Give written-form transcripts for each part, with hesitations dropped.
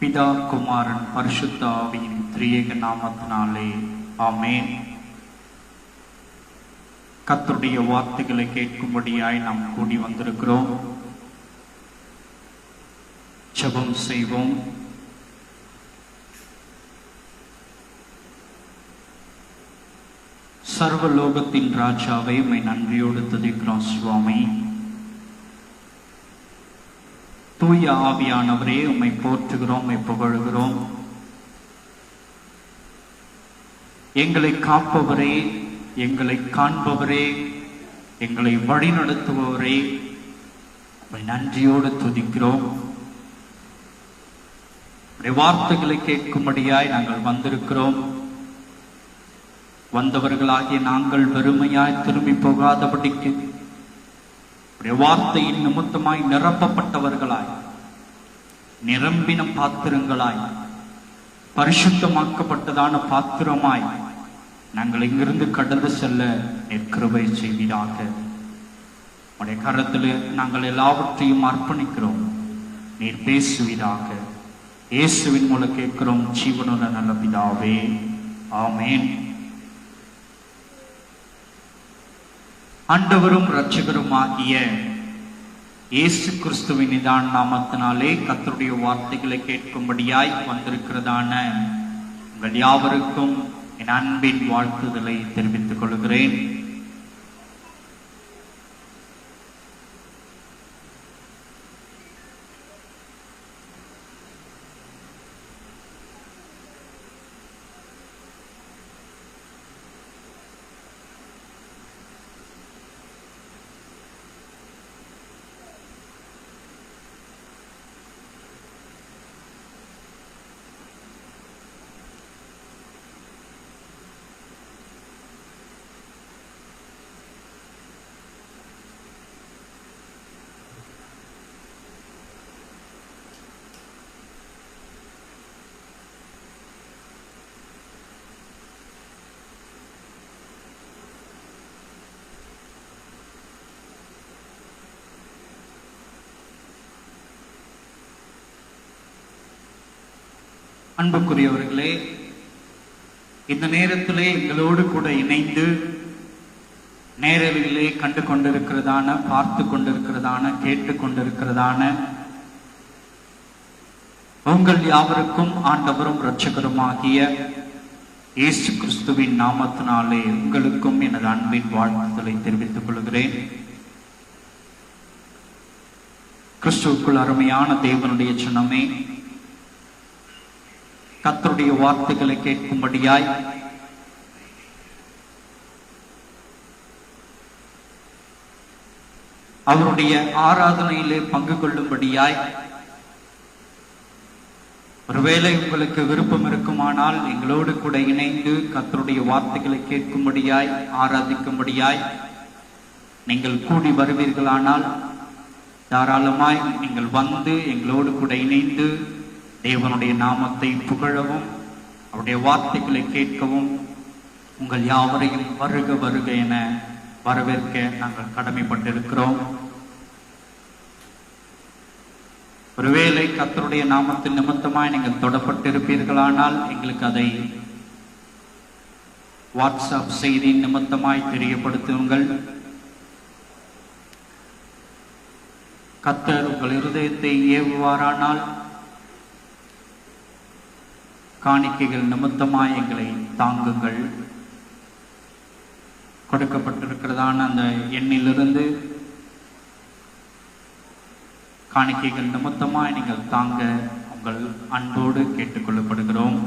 பிதா குமாரன் பரிசுத்த ஆவியின் திரியேக நாமத்தினாலே ஆமென். கர்த்தருடைய வார்த்தைகளை கேட்கும்படியாய் நாம் கூடி வந்திருக்கிறோம். ஜெபம் செய்வோம். சர்வலோகத்தின் ராஜாவை உம்மை நன்றியோடு துதிக்கிறோம் சுவாமி. தூய ஆவியானவரே உம்மை போற்றுகிறோம், உம்மை புகழுகிறோம். எங்களை காப்பவரே, எங்களை காண்பவரே, எங்களை வழிநடத்துபவரே, உம்மை நன்றியோடு துதிக்கிறோம். வார்த்தைகளை கேட்கும்படியாய் நாங்கள் வந்திருக்கிறோம். வந்தவர்களாகிய நாங்கள் வெறுமையாய் திரும்பி போகாதபடிக்கு வார்த்தையின் நிமித்தமாய் நிரப்பப்பட்டவர்களாய், நிரம்பின பாத்திரங்களாய், பரிசுத்தமாக்கப்பட்டதான பாத்திரமாய் நாங்கள் இங்கிருந்து கடந்து செல்ல கிருபை செய்வீராக. உடைய கரத்தில் நாங்கள் எல்லாவற்றையும் அர்ப்பணிக்கிறோம். நீர் பேசுவீராக. இயேசுவின் மூலம் கேட்கிறோம் ஜீவனுள்ள நல்ல பிதாவே, ஆமென். ஆண்டவரும் இரட்சகருமாகிய இயேசு கிறிஸ்துவின் நிதான நாமத்தினாலே கர்த்தருடைய வார்த்தைகளை கேட்கும்படியாய் வந்திருக்கிறதான உங்கள் யாவருக்கும் என் அன்பின் வாழ்த்துதலை தெரிவித்துக் கொள்கிறேன். அன்புக்குரியவர்களே, இந்த நேரத்திலே எங்களோடு கூட இணைந்து நேரலிலே கண்டு கொண்டிருக்கிறதான, பார்த்து கொண்டிருக்கிறதான, கேட்டு கொண்டிருக்கிறதான உங்கள் யாவருக்கும் ஆண்டவரும் இரட்சகருமாகிய இயேசு கிறிஸ்துவின் நாமத்தினாலே உங்களுக்கும் எனது அன்பின் வாழ்த்துதலை தெரிவித்துக் கொள்கிறேன். கிறிஸ்துவுக்குள் அருமையான தேவனுடைய சின்னமே, கர்த்தருடைய வார்த்தைகளை கேட்கும்படியாய் அவருடைய ஆராதனையிலே பங்கு கொள்ளும்படியாய், ஒருவேளை உங்களுக்கு விருப்பம் இருக்குமானால் எங்களோடு கூட இணைந்து கர்த்தருடைய வார்த்தைகளை கேட்கும்படியாய், ஆராதிக்கும்படியாய் நீங்கள் கூடி வருவீர்களானால் தாராளமாய் நீங்கள் வந்து எங்களோடு கூட இணைந்து தேவனுடைய நாமத்தை புகழவும், அவருடைய வார்த்தைகளை கேட்கவும் உங்கள் யாவரையும் வருக வருக என வரவேற்க நாங்கள் கடமைப்பட்டிருக்கிறோம். ஒருவேளை கர்த்தருடைய நாமத்தின் நிமித்தமாய் நீங்கள் தொடப்பட்டிருப்பீர்களானால் எங்களுக்கு அதை வாட்ஸ்அப் செய்தியின் நிமித்தமாய் தெரியப்படுத்துங்கள். கர்த்தர் உங்கள் இருதயத்தை ஏவுவாரானால் காணிக்கைகள் நிமித்தமாய் எங்களை தாங்குங்கள். கொடுக்கப்பட்டிருக்கிறதான அந்த எண்ணிலிருந்து காணிக்கைகள் நிமித்தமாய் நீங்கள் தாங்க உங்கள் அன்போடு கேட்டுக்கொள்ளப்படுகிறோம்.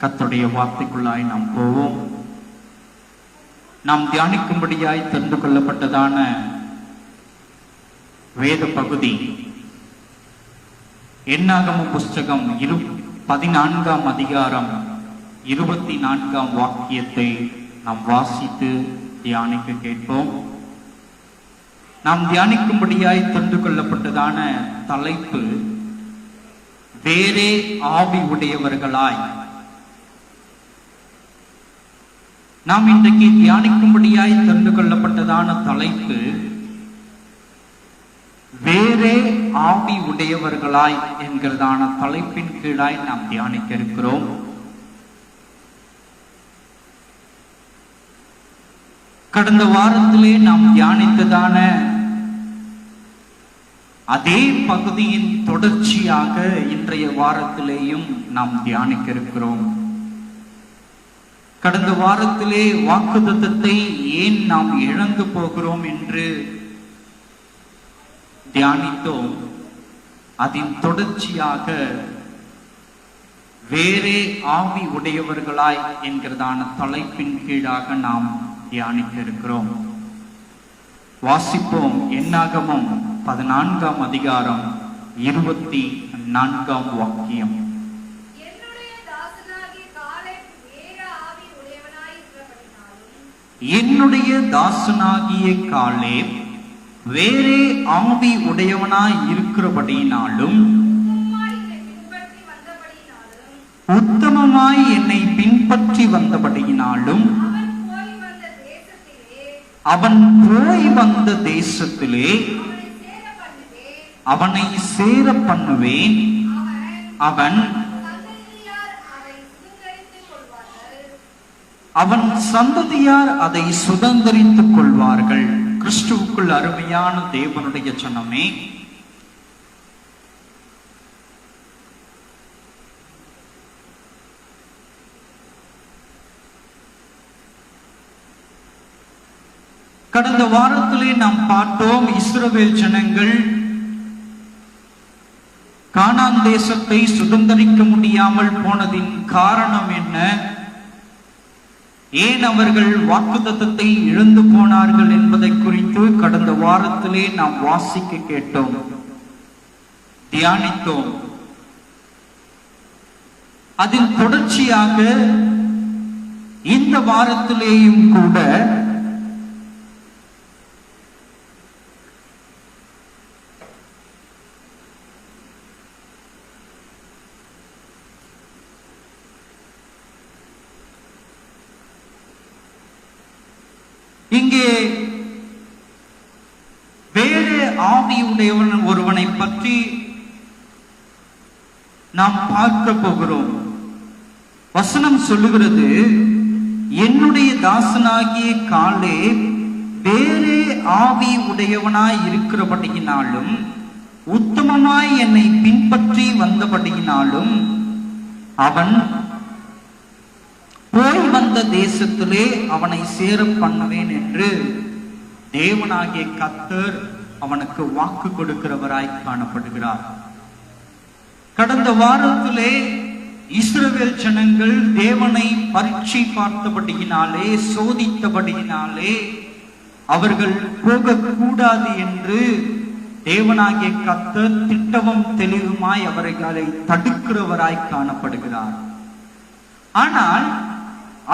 கர்த்தருடைய வார்த்தைக்குள்ளாய் நாம் போவோம். நாம் தியானிக்கும்படியாய் தெரிந்து கொள்ளப்பட்டதான வேத பகுதி என்னாகம புஸ்தகம் 14ஆம் அதிகாரம் 24ஆம் வாக்கியத்தை நாம் வாசித்து தியானிக்க கேட்போம். நாம் தியானிக்கும்படியாய் தெரிந்து கொள்ளப்பட்டதான தலைப்பு வேறே ஆவி உடையவர்களாய். நாம் இன்றைக்கு தியானிக்கும்படியாய் தெரிந்து கொள்ளப்பட்டதான தலைப்பு வேறே ஆவி உடையவர்களாய் என்கிறதான தலைப்பின் கீழாய் நாம் தியானிக்க இருக்கிறோம். கடந்த வாரத்திலே நாம் தியானித்ததான அதே பகுதியின் தொடர்ச்சியாக இன்றைய வாரத்திலேயும் நாம் தியானிக்க இருக்கிறோம். கடந்த வாரத்திலே வாக்குத்தத்தத்தை ஏன் நாம் இழந்து போகிறோம் என்று தியானித்தோம். அதன் தொடர்ச்சியாக வேறே ஆவி உடையவர்களாய் என்கிறதான தலைப்பின் கீழாக நாம் தியானிக்க இருக்கிறோம். வாசிப்போம். என்னாகமம் 14ஆம் அதிகாரம் 24ஆம் வாக்கியம். என்னுடைய தாசனாகிய காலேப் வேறே ஆவி உடையவனாய் இருக்கிறபடியினாலும் உத்தமமாய் என்னை பின்பற்றி வந்தபடியினாலும் அவன் போய் வந்த தேசத்திலே அவனை சேர பண்ணுவேன். அவன் சந்ததியார் அதை சுதந்தரித்துக் கொள்வார்கள். கிறிஸ்துவுக்குள் அருமையான தேவனுடைய ஜனமே, கடந்த வாரத்திலே நாம் பார்த்தோம், இஸ்ரவேல் ஜனங்கள் கானான் தேசத்தை சுதந்தரிக்க முடியாமல் போனதின் காரணம் என்ன, ஏன் அவர்கள் வாக்குத்தத்தத்தை இழந்து போனார்கள் என்பதை குறித்து கடந்த வாரத்திலே நாம் வாசிக்க கேட்டோம், தியானித்தோம். அதில் தொடர்ச்சியாக இந்த வாரத்திலேயும் கூட இங்கே வேறு ஆவியுடையவன் ஒருவனை பற்றி நாம் பார்க்க போகிறோம். வசனம் சொல்லுகிறது, என்னுடைய தாசனாகிய காலேப் வேறே ஆவி உடையவனாய் இருக்கிறபடியினாலும் உத்தமமாய் என்னை பின்பற்றி வந்தபடியினாலும் அவன் போய் வந்த தேசத்திலே அவனை சேர பண்ணுவேன் என்று தேவனாகிய கர்த்தர் அவனுக்கு வாக்கு கொடுக்கிறவராய் காணப்படுகிறார். கடந்த வாரத்திலே இஸ்ரவேல் ஜனங்கள் தேவனை பரீட்சை பார்த்தபடியினாலே, சோதித்தபடியினாலே அவர்கள் போகக்கூடாது என்று தேவனாகிய கர்த்தர் திட்டமும் தெளிவுமாய் அவர்களை தடுக்கிறவராய் காணப்படுகிறார். ஆனால்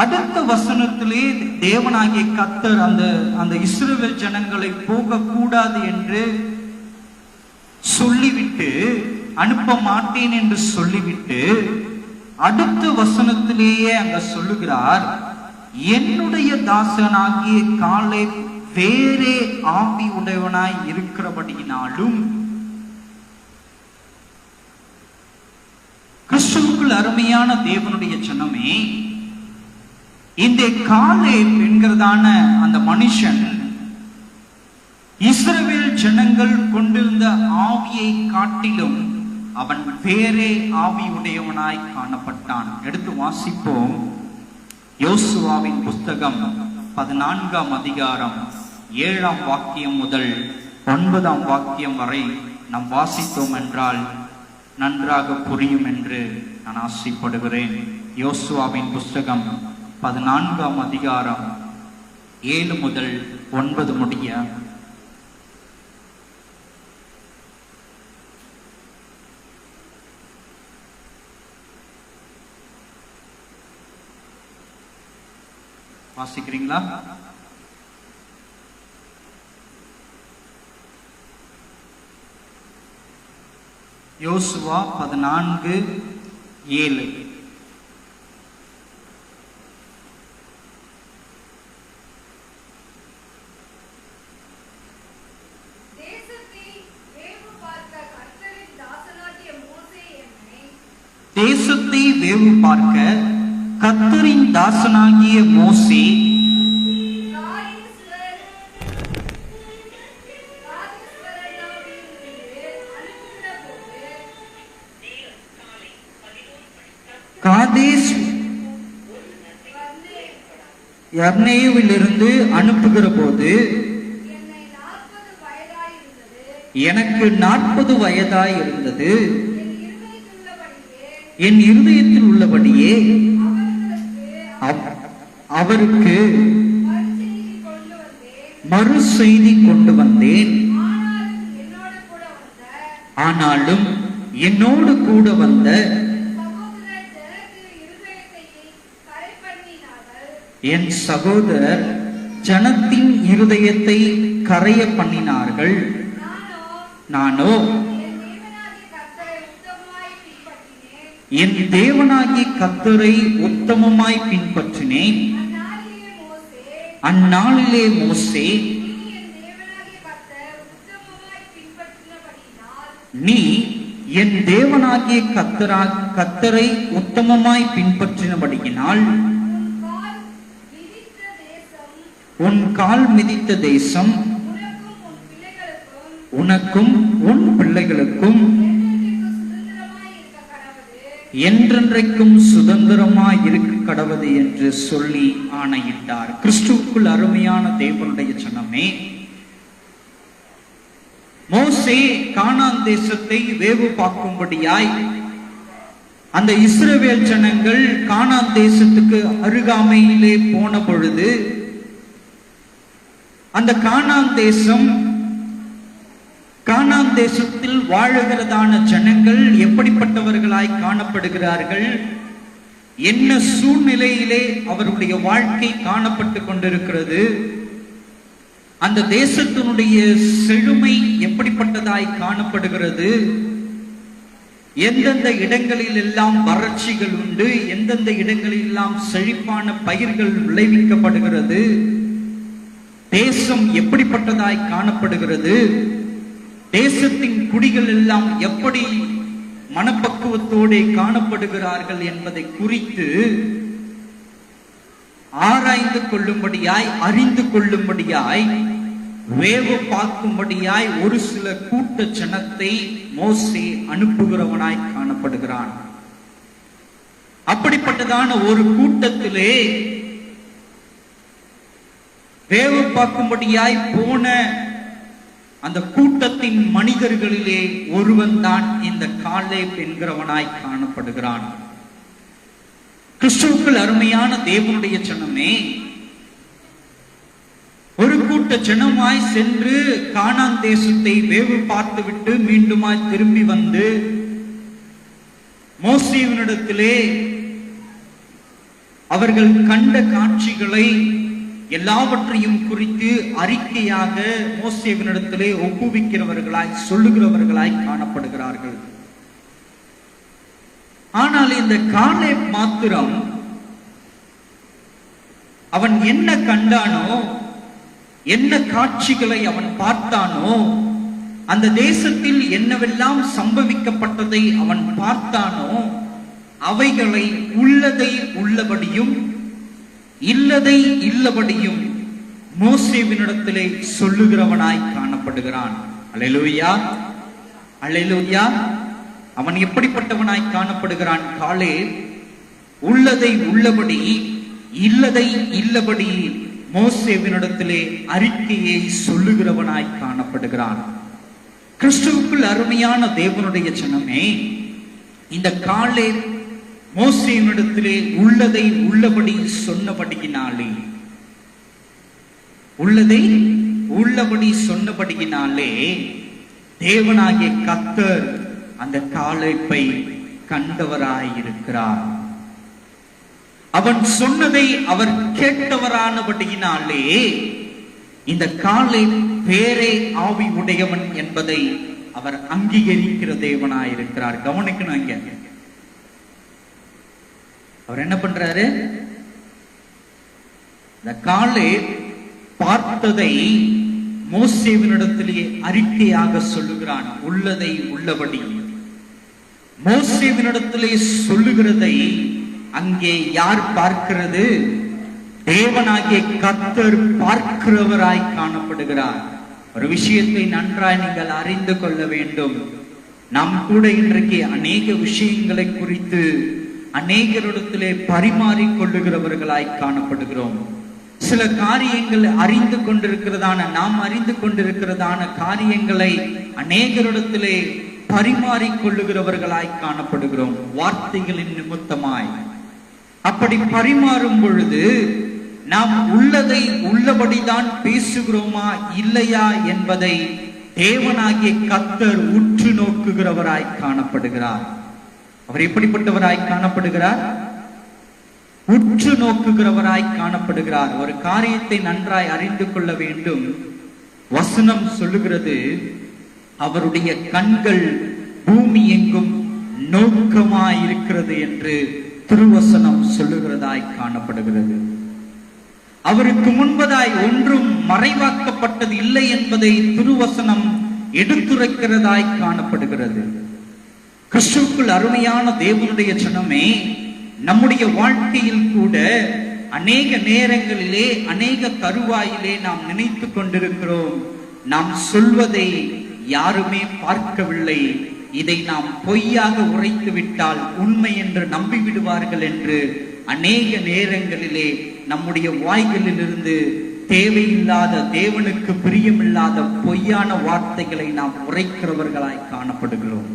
அடுத்த வசனத்திலே தேவனாகிய கர்த்தர் அந்த இஸ்ரவேல் ஜனங்களை போகக்கூடாது என்று சொல்லிவிட்டு, அனுப்ப மாட்டேன் என்று சொல்லிவிட்டு அடுத்த வசனத்திலேயே அங்க சொல்லுகிறார், என்னுடைய தாசனாகிய காலேப் வேறே ஆவி உடையவனாய் இருக்கிறபடியினாலும். கிறிஸ்துவுக்குள் அருமையான தேவனுடைய ஜனமே, இந்த காலேப் என்கிறதான அந்த மனுஷன் இஸ்ரவேல் ஜனங்கள் கொண்டிருந்த ஆவியை காட்டிலும் அவன் வேறே ஆவி உடையவனாய் காணப்பட்டான். எடுத்து வாசிப்போம். யோசுவாவின் புஸ்தகம் 14ஆம் அதிகாரம் 7ஆம் வாக்கியம் முதல் 9ஆம் வாக்கியம் வரை நாம் வாசித்தோம் என்றால் நன்றாக புரியும் என்று நான் ஆசைப்படுகிறேன். யோசுவாவின் புஸ்தகம் 14ஆம் அதிகாரம் 7 முதல் 9 முடிய. வாசிக்கிறீங்களா? யோசுவா 14:7. தேசத்தை வேவு பார்க்க கர்த்தரின் தாசனாகிய மோசே காதேஸ் யர்னேவிலிருந்து அனுப்புகிற போது எனக்கு 40 வயதாய் இருந்தது. என் இருதயத்தில் உள்ளபடியே அவருக்கு மறு செய்தி கொண்டு வந்தேன். ஆனாலும் என்னோடு கூட வந்த என் சகோதரர் ஜனத்தின் இருதயத்தை கரைய பண்ணினார்கள். நானோ என் தேவனாகிய கர்த்தரை உத்தமமாய் பின்பற்றினேன். அந்நாளிலே மோசே, நீ என் தேவனாகிய கர்த்தரை உத்தமமாய் பின்பற்றினபடியினால் உன் கால் மிதித்த தேசம் உனக்கும் உன் பிள்ளைகளுக்கும் என்றென்றைக்கும் சுதந்திரமாய் இருக்க கடவது என்று சொல்லி ஆணையிட்டார். கிறிஸ்துவுக்குள் அருமையான தேவனுடைய ஜனமே, மோசே கானான் தேசத்தை வேவு பார்க்கும்படியாய் அந்த இஸ்ரவேல் ஜனங்கள் கானான் தேசத்துக்கு அருகாமையிலே போன பொழுது அந்த கானான் தேசத்தில் வாழுகிறதான ஜனங்கள் எப்படிப்பட்டவர்களாய் காணப்படுகிறார்கள், என்ன சூழ்நிலையிலே அவருடைய வாழ்க்கை காணப்பட்டு கொண்டிருக்கிறது, அந்த தேசத்தினுடைய செழுமை எப்படிப்பட்டதாய் காணப்படுகிறது, எந்தெந்த இடங்களில் எல்லாம் வறட்சிகள் உண்டு, எந்தெந்த இடங்களில் எல்லாம் செழிப்பான பயிர்கள் விளைவிக்கப்படுகிறது, தேசம் எப்படிப்பட்டதாய் காணப்படுகிறது, தேசத்தின் குடிகள் எல்லாம் எப்படி மனப்பக்குவத்தோடு காணப்படுகிறார்கள் என்பதை குறித்து ஆராய்ந்து கொள்ளும்படியாய், அறிந்து கொள்ளும்படியாய், வேவு பார்க்கும்படியாய் ஒரு சில கூட்ட ஜனத்தை மோசே அனுப்புகிறவனாய் காணப்படுகிறான். அப்படிப்பட்டதான ஒரு கூட்டத்திலே வேவு பார்க்கும்படியாய் போன அந்த கூட்டத்தின் மனிதர்களிலே ஒருவன் தான் இந்த காலேப் என்கிறவனாய் காணப்படுகிறான். கிறிஸ்துவுக்குள் அருமையான தேவனுடைய ஜனமே, ஒரு கூட்ட ஜனமாய் சென்று கானான் தேசத்தை வேவு பார்த்துவிட்டு மீண்டுமாய் திரும்பி வந்து மோசேவினிடத்திலே அவர்கள் கண்ட காட்சிகளை எல்லாவற்றையும் குறித்து அறிக்கையாக மோசேவினிடத்திலே ஒப்புவிக்கிறவர்களாய், சொல்லுகிறவர்களாய் காணப்படுகிறார்கள். ஆனால் இந்த காலேப் மாத்திரம் அவன் என்ன கண்டானோ, என்ன காட்சிகளை அவன் பார்த்தானோ, அந்த தேசத்தில் என்னவெல்லாம் சம்பவிக்கப்பட்டதை அவன் பார்த்தானோ, அவைகளை உள்ளதை உள்ளபடியும் இல்லதை இல்லபடியும் மோசேவினிடத்திலே சொல்லுகிறவனாய் காணப்படுகிறான். அல்லேலூயா, அல்லேலூயா. அவன் எப்படிப்பட்டவனாய் காணப்படுகிறான்? காலேப் உள்ளதை உள்ளபடி இல்லதை இல்லபடி மோசேவினிடத்திலே அறிக்கையை சொல்லுகிறவனாய் காணப்படுகிறான். கிறிஸ்துவுக்குள் அருமையான தேவனுடைய ஜனமே, இந்த காலேப் மோசேவினிடத்திலே உள்ளதை உள்ளபடி சொன்னபடியினாலே, உள்ளதை உள்ளபடி சொன்னபடியினாலே தேவனாகிய கர்த்தர் அந்த காலேப்பை கண்டவராயிருக்கிறார். அவன் சொன்னதை அவர் கேட்டவரானபடியினாலே இந்த காலேப் பேரே ஆவி உடையவன் என்பதை அவர் அங்கீகரிக்கிற தேவனாயிருக்கிறார். கவனிக்கணும், இங்க அவர் என்ன பண்றாரு? இந்த காலேப் பார்த்ததை மோசேவினிடத்திலே அறிக்கையாக சொல்லுகிறான். உள்ளதை உள்ளபடி மோசேவினிடத்திலே சொல்லுகிறதை அங்கே யார் பார்க்கிறது? தேவனாகிய கர்த்தர் பார்க்கிறவராய் காணப்படுகிறார். ஒரு விஷயத்தை நன்றாய் நீங்கள் அறிந்து கொள்ள வேண்டும். நாம் கூட இன்றைக்கு அநேக விஷயங்களை குறித்து அநேகரிடத்திலே பரிமாறிக் கொள்ளுகிறவர்களாய் காணப்படுகிறோம். சில காரியங்கள் அறிந்து கொண்டிருக்கிறதான நாம் அறிந்து கொண்டிருக்கிறதான காரியங்களை அநேகரிடத்திலே பரிமாறிக் கொள்ளுகிறவர்களாய் காணப்படுகிறோம், வார்த்தைகளின் நிமித்தமாய். அப்படி பரிமாறும் பொழுது நாம் உள்ளதை உள்ளபடிதான் பேசுகிறோமா இல்லையா என்பதை தேவனாகிய கர்த்தர் உற்று நோக்குகிறவராய் காணப்படுகிறார். அவர் எப்படிப்பட்டவராய் காணப்படுகிறார்? உற்று நோக்குகிறவராய் காணப்படுகிறார். ஒரு காரியத்தை நன்றாய் அறிந்து கொள்ள வேண்டும். வசனம் சொல்லுகிறது, அவருடைய கண்கள் பூமி எங்கும் நோக்கமாய் இருக்கிறது என்று திருவசனம் சொல்லுகிறதாய் காணப்படுகிறது. அவருக்கு முன்பதாய் ஒன்றும் மறைவாக்கப்பட்டது இல்லை என்பதை திருவசனம் எடுத்துரைக்கிறதாய் காணப்படுகிறது. கிறிஸ்துவுக்குள் அருமையான தேவனுடைய ஜனமே, நம்முடைய வாழ்க்கையில் கூட அநேக நேரங்களிலே அநேக தருவாயிலே நாம் நினைத்து கொண்டிருக்கிறோம், நாம் சொல்வதை யாருமே பார்க்கவில்லை, இதை நாம் பொய்யாக உரைத்து விட்டால் உண்மை என்று நம்பி விடுவார்கள் என்று அநேக நேரங்களிலே நம்முடைய வாய்களிலிருந்து தேவையில்லாத, தேவனுக்கு பிரியமில்லாத பொய்யான வார்த்தைகளை நாம் உரைக்கிறவர்களாய் காணப்படுகிறோம்.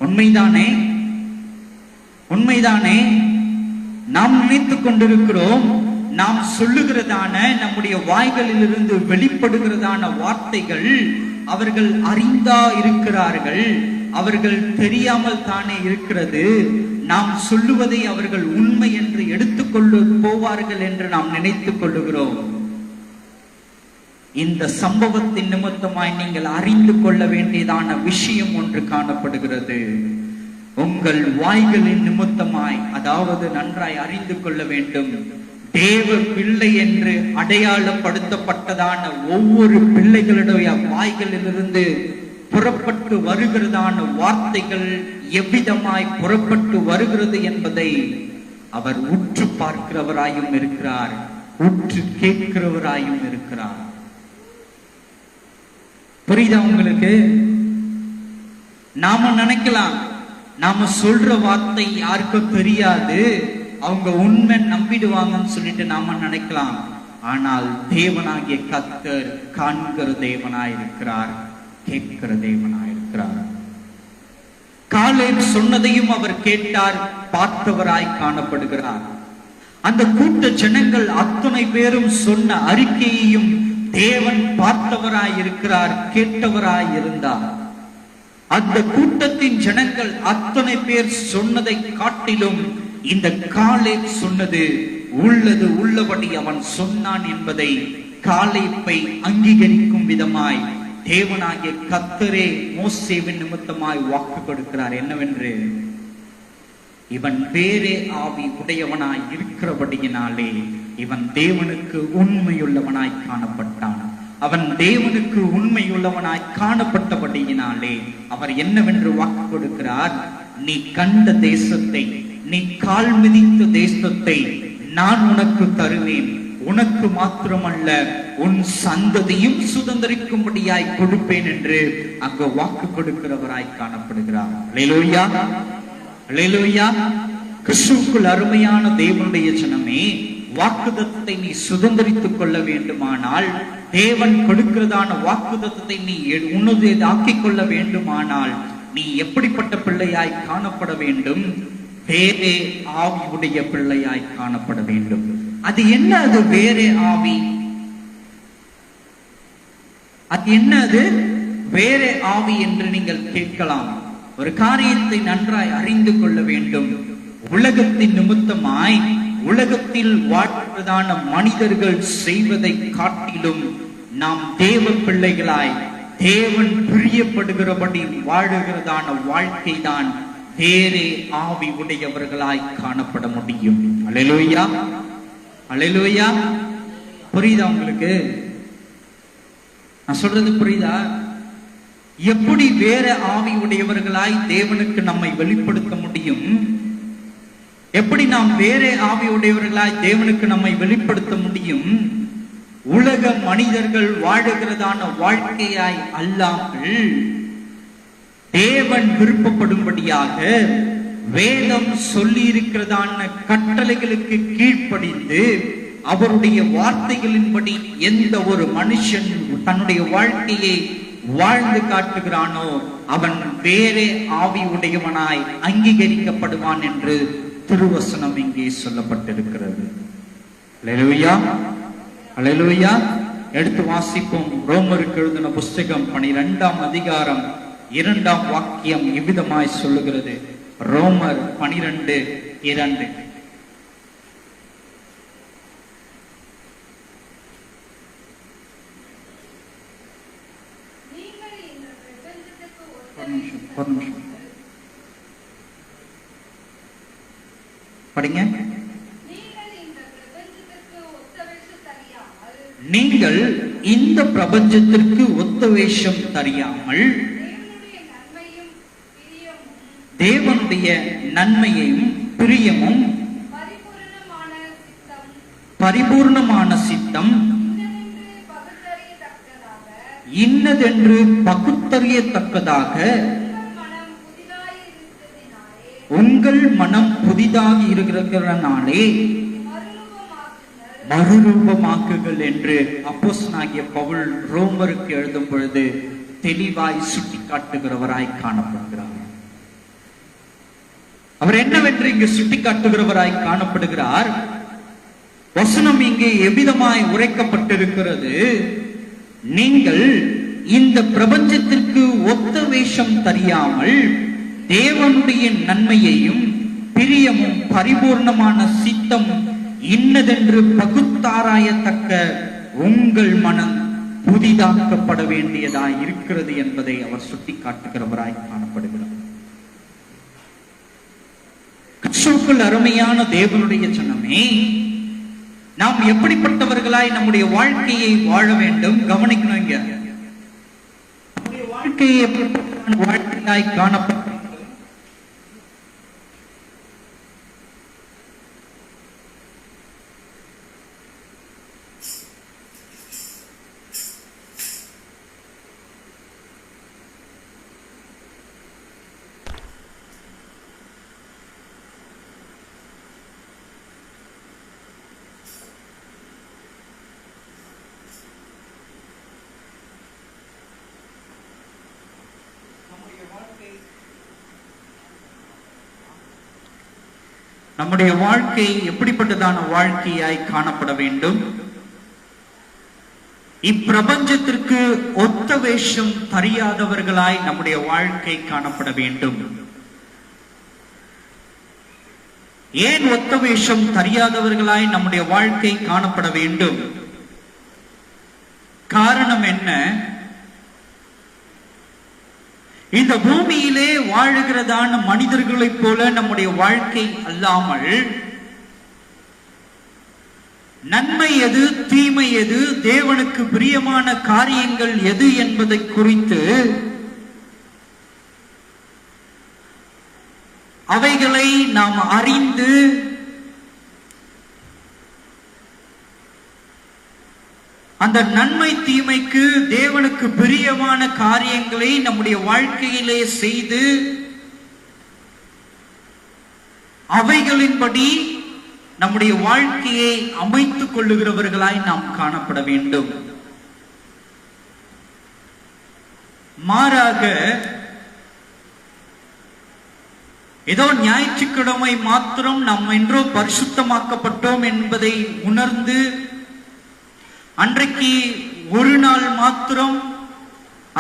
உண்மைதானே? உண்மைதானே? நாம் நினைத்துக் கொண்டிருக்கிறோம், நாம் சொல்லுகிறதான நம்முடைய வாய்களிலிருந்து வெளிப்படுகிறதான வார்த்தைகள் அவர்கள் அறிந்தா இருக்கிறார்கள், அவர்கள் தெரியாமல் தானே இருக்கிறது, நாம் சொல்லுவதை அவர்கள் உண்மை என்று எடுத்துக்கொண்டு போவார்கள் என்று நாம் நினைத்துக் கொள்ளுகிறோம். இந்த சம்பவத்தின் நிமித்தமாய் நீங்கள் அறிந்து கொள்ள வேண்டியதான விஷயம் ஒன்று காணப்படுகிறது. உங்கள் வாய்களின் நிமித்தமாய், அதாவது நன்றாய் அறிந்து கொள்ள வேண்டும், தேவ பிள்ளை என்று அடையாளப்படுத்தப்பட்டதான ஒவ்வொரு பிள்ளைகளுடைய வாய்களிலிருந்து புறப்பட்டு வருகிறதான வார்த்தைகள் எவ்விதமாய் புறப்பட்டு வருகிறது என்பதை அவர் உற்று பார்க்கிறவராயும் இருக்கிறார், உற்று கேட்கிறவராயும் இருக்கிறார். புரியுதா உங்களுக்கு? நாம நினைக்கலாம், நாம சொல்ற வார்த்தை யாருக்கும் தெரியாது, அவங்க உண்மை நம்பிடுவாங்கன்னு சொல்லிட்டு நாம நினைக்கலாம். ஆனால் தேவனாகிய கர்த்தர் காண்கிற தேவனாய் இருக்கிறார், கேட்கிற தேவனாய் இருக்கிறார். காலேப் சொன்னதையும் அவர் கேட்டார், பார்த்தவராய் காணப்படுகிறார். அந்த கூட்ட ஜனங்கள் அத்தனை பேரும் சொன்ன அறிக்கையையும் தேவன் பார்த்தவராய் இருக்கிறார், கேட்டவராய் இருந்தார். அந்த கூட்டத்தின் ஜனங்கள் அத்தனை பேர் சொன்னதை காட்டிலும் இந்த காலேப் சொன்னது உள்ளது உள்ளபடி அவன் சொன்னான் என்பதை காலேப்பை அங்கீகரிக்கும் விதமாய் தேவனாகிய கர்த்தரே மோசேவின் நிமித்தமாய் வாக்கு கொடுக்கிறார். என்னவென்று, இவன் வேறே ஆவி உடையவனாய் இருக்கிறபடியினாலே இவன் தேவனுக்கு உண்மையுள்ளவனாய் காணப்பட்டான். அவன் தேவனுக்கு உண்மையுள்ளவனாய் காணப்பட்டபடியினாலே அவர் என்னவென்று வாக்கு கொடுக்கிறார், நீ கண்ட தேசத்தை, நீ கால் மிதித்த தேசத்தை நான் உனக்கு தருவேன், உனக்கு மாத்திரமல்ல உன் சந்ததியும் சுதந்திரிக்கும்படியாய் கொடுப்பேன் என்று அங்கு வாக்கு கொடுக்கிறவராய் காணப்படுகிறார். அல்லேலூயா, அல்லேலூயா. கிறிஸ்துவுக்குள் அருமையான தேவனுடைய ஜனமே, வாக்குத்தத்தத்தை நீ சுதந்திரித்துக் கொள்ள வேண்டுமானால், தேவன் கொடுக்கிறதான வாக்குத்தத்தத்தை நீ உன்னதமாக்கிக் கொள்ள வேண்டுமானால், நீ எப்படிப்பட்ட பிள்ளையாய் காணப்பட வேண்டும்? வேறே ஆவியுடைய பிள்ளையாய் காணப்பட வேண்டும். அது என்ன? அது வேறே ஆவி. அது என்ன? அது வேறே ஆவி என்று நீங்கள் கேட்கலாம். ஒரு காரியத்தை நன்றாய் அறிந்து கொள்ள வேண்டும். உலகத்தின் நிமித்தமாய் உலகத்தில் வாழ்வதான மனிதர்கள் செய்வதை காட்டிலும் நாம் தேவ பிள்ளைகளாய் தேவன் பிரியப்படுகிறபடி வாழுகிறதான வாழ்க்கை தான் வேறே ஆவி உடையவர்களாய் காணப்பட முடியும். அல்லேலூயா, அல்லேலூயா. புரியுதா உங்களுக்கு? நான் சொல்றது புரியுதா? எப்படி வேற ஆவி உடையவர்களாய் தேவனுக்கு நம்மை வெளிப்படுத்த முடியும்? எப்படி நாம் வேற ஆவி உடையவர்களாய் தேவனுக்கு நம்மை வெளிப்படுத்த முடியும்? உலக மனிதர்கள் வாழுகிறதான வாழ்க்கையாய் அல்லாமல் தேவன் விருப்பப்படும்படியாக வேதம் சொல்லி இருக்கிறதான கட்டளைகளுக்கு கீழ்ப்படிந்து அவருடைய வார்த்தைகளின்படி எந்த ஒரு மனுஷன் தன்னுடைய வாழ்க்கையை வாழ்ந்து காட்டுகிறானோ அவன் வேறே ஆவி உடையவனாய் அங்கீகரிக்கப்படுவான் என்று திருவசனம் இங்கே சொல்லப்பட்டிருக்கிறது. அல்லேலூயா, அல்லேலூயா. எடுத்து வாசிப்போம். ரோமருக்கு எழுதின புஸ்தகம் 12ஆம் அதிகாரம் 2ஆம் வாக்கியம் இவ்விதமாய் சொல்லுகிறது. ரோமர் 12:2. படிங்க. நீங்கள் இந்த பிரபஞ்சத்திற்கு ஒத்த வேஷம் தெரியாமல் தேவனுடைய நன்மையையும் பிரியமும் பரிபூர்ணமான சித்தம் இன்னதென்று பகுத்தறியத்தக்கதாக உங்கள் மனம் புதிதாக இருக்கிறனாலே மறுரூபமாக்குங்கள் என்று அப்போஸ்தலனாகிய பவுல் ரோமருக்கு எழுதும் பொழுது தெளிவாய் சுட்டி காட்டுகிறவராய் காணப்படுகிறார். அவர் என்னவென்று இங்கு சுட்டி காட்டுகிறவராய் காணப்படுகிறார். வசனம் இங்கே எவ்விதமாய் உரைக்கப்பட்டிருக்கிறது. நீங்கள் இந்த பிரபஞ்சத்திற்கு ஒத்த வேஷம் தெரியாமல் தேவனுடைய நன்மையையும் பிரியமும் பரிபூர்ணமான சித்தம் இன்னதென்று பகுத்தாராயத்தக்க உங்கள் மனம் புதிதாக்கப்பட வேண்டியதாய் இருக்கிறது என்பதை அவர் சுட்டி காட்டுகிறவராய் காணப்படுகிறார். கிறிஸ்துவுக்குள் அருமையான தேவனுடைய ஜனமே, நாம் எப்படிப்பட்டவர்களாய் நம்முடைய வாழ்க்கையை வாழ வேண்டும்? கவனிக்கணும். இங்க நம்முடைய வாழ்க்கையை வாழ்க்கையாய் காணப்பட்ட நம்முடைய வாழ்க்கை எப்படிப்பட்டதான வாழ்க்கையாய் காணப்பட வேண்டும்? இப்பிரபஞ்சத்திற்கு ஒத்த வேஷம் தெரியாதவர்களாய் நம்முடைய வாழ்க்கை காணப்பட வேண்டும். ஏன் ஒத்த வேஷம் தெரியாதவர்களாய் நம்முடைய வாழ்க்கை காணப்பட வேண்டும்? காரணம் என்ன? இந்த பூமியிலே வாழுகிறதான மனிதர்களைப் போல நம்முடைய வாழ்க்கை அல்லாமல் நன்மை எது, தீமை எது, தேவனுக்கு பிரியமான காரியங்கள் எது என்பதை குறித்து அவைகளை நாம் அறிந்து அந்த நன்மை தீமைக்கு தேவனுக்கு பிரியமான காரியங்களை நம்முடைய வாழ்க்கையிலே செய்து அவைகளின்படி நம்முடைய வாழ்க்கையை அமைத்துக் கொள்ளுகிறவர்களாய் நாம் காணப்பட வேண்டும். மாறாக ஏதோ ஞாயிற்றுக்கிழமை மாத்திரம் நாம் என்றோ பரிசுத்தமாக்கப்பட்டோம் என்பதை உணர்ந்து அன்றைக்கு ஒரு நாள் மாத்திரம்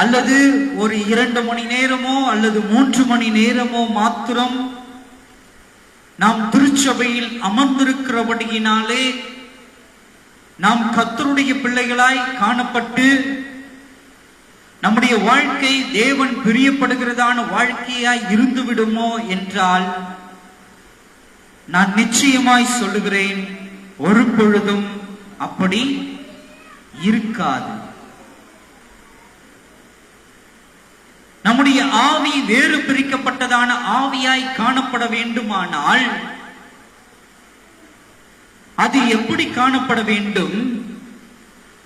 அல்லது ஒரு 2 மணி நேரமோ அல்லது 3 மணி நேரமோ மாத்திரம் நாம் திருச்சபையில் அமர்ந்திருக்கிறபடியினாலே நாம் கர்த்தருடைய பிள்ளைகளாய் காணப்பட்டு நம்முடைய வாழ்க்கை தேவன் பிரியப்படுகிறதான வாழ்க்கையாய் இருந்து விடுமோ என்றால் நான் நிச்சயமாய் சொல்லுகிறேன், ஒரு பொழுதும் அப்படி இருக்காது. நம்முடைய ஆவி வேறு பிரிக்கப்பட்டதான ஆவியாய் காணப்பட வேண்டுமானால் அது எப்படி காணப்பட வேண்டும்?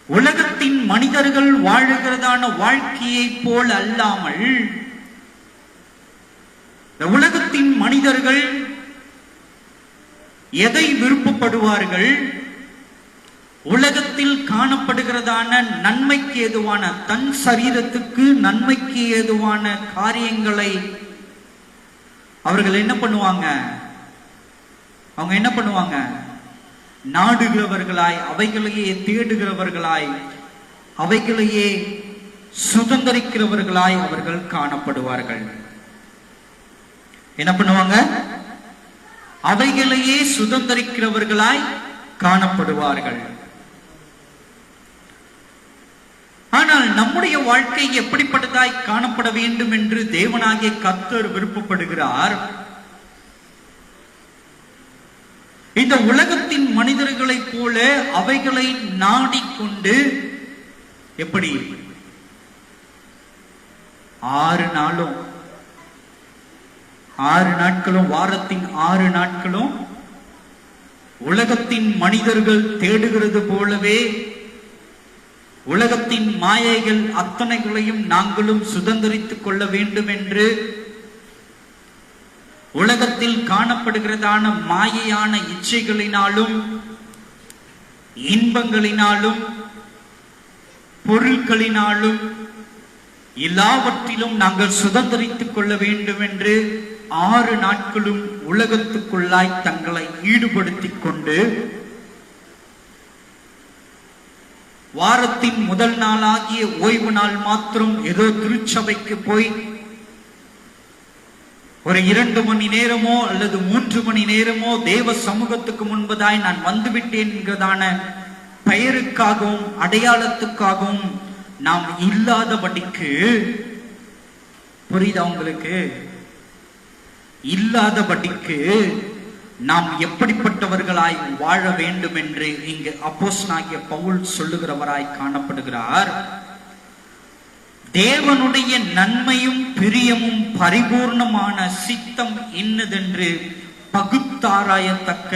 உலகத்தின் மனிதர்கள் வாழுகிறதான வாழ்க்கையை போல் அல்லாமல், உலகத்தின் மனிதர்கள் எதை விருப்பப்படுவார்கள்? உலகத்தில் காணப்படுகிறதான நன்மைக்கு ஏதுவான, தன் சரீரத்துக்கு நன்மைக்கு ஏதுவான காரியங்களை அவர்கள் என்ன பண்ணுவாங்க? அவங்க என்ன பண்ணுவாங்க? நாடுகிறவர்களாய், அவைகளையே தேடுகிறவர்களாய், அவைகளையே சுதந்திரிக்கிறவர்களாய் அவர்கள் காணப்படுவார்கள். என்ன பண்ணுவாங்க? அவைகளையே சுதந்திரிக்கிறவர்களாய் காணப்படுவார்கள். ஆனால் நம்முடைய வாழ்க்கை எப்படிப்பட்டதாய் காணப்பட வேண்டும் என்று தேவனாகிய கர்த்தர் விருப்பப்படுகிறார். இந்த உலகத்தின் மனிதர்களைப் போல அவைகளை நாடிக்கொண்டு, எப்படி 6 நாட்களும், வாரத்தின் 6 நாட்களும் உலகத்தின் மனிதர்கள் தேடுகிறது போலவே உலகத்தின் மாயைகள் அத்தனைகளையும் நாங்களும் சுதந்திரித்துக் கொள்ள வேண்டும் என்று உலகத்தில் காணப்படுகிறதான மாயையான இச்சைகளினாலும் இன்பங்களினாலும் பொருட்களினாலும் எல்லாவற்றிலும் நாங்கள் சுதந்திரித்துக் கொள்ள வேண்டும் என்று 6 நாட்களும் உலகத்துக்குள்ளாய் தங்களை ஈடுபடுத்திக் கொண்டு, வாரத்தின் முதல் நாளாகிய ஓய்வு நாள் மாத்திரம் ஏதோ திருச்சபைக்கு போய் ஒரு 2 மணி நேரமோ அல்லது 3 மணி நேரமோ தேவ சமூகத்துக்கு முன்பதாய் நான் வந்துவிட்டேன் என்கிறதான பெயருக்காகவும் அடையாளத்துக்காகவும் நாம் இல்லாதபடிக்கு, புரியுதா உங்களுக்கு? இல்லாதபடிக்கு நாம் எப்படிப்பட்டவர்களாய் வாழ வேண்டும் என்று இங்கு அப்போஸ்தலனாகிய பவுல் சொல்லுகிறவராய் காணப்படுகிறார். தேவனுடைய நன்மையும் பிரியமும் பரிபூர்ணமான சித்தம் இன்னதென்று பகுத்தாராயத்தக்க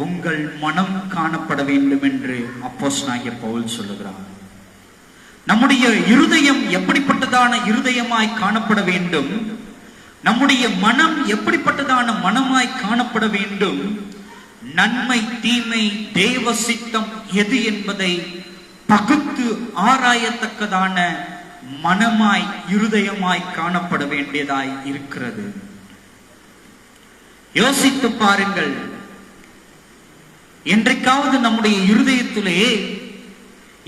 உங்கள் மனம் காணப்பட வேண்டும் என்று அப்போஸ்தலனாகிய பவுல் சொல்லுகிறார். நம்முடைய இருதயம் எப்படிப்பட்டதான இருதயமாய் காணப்பட வேண்டும்? நம்முடைய மனம் எப்படிப்பட்டதான மனமாய் காணப்பட வேண்டும்? நன்மை தீமை தேவ சித்தம் எது என்பதை பகுத்து ஆராயத்தக்கதான மனமாய் இருதயமாய் காணப்பட வேண்டியதாய் இருக்கிறது. யோசித்து பாருங்கள். என்றைக்காவது நம்முடைய இருதயத்திலே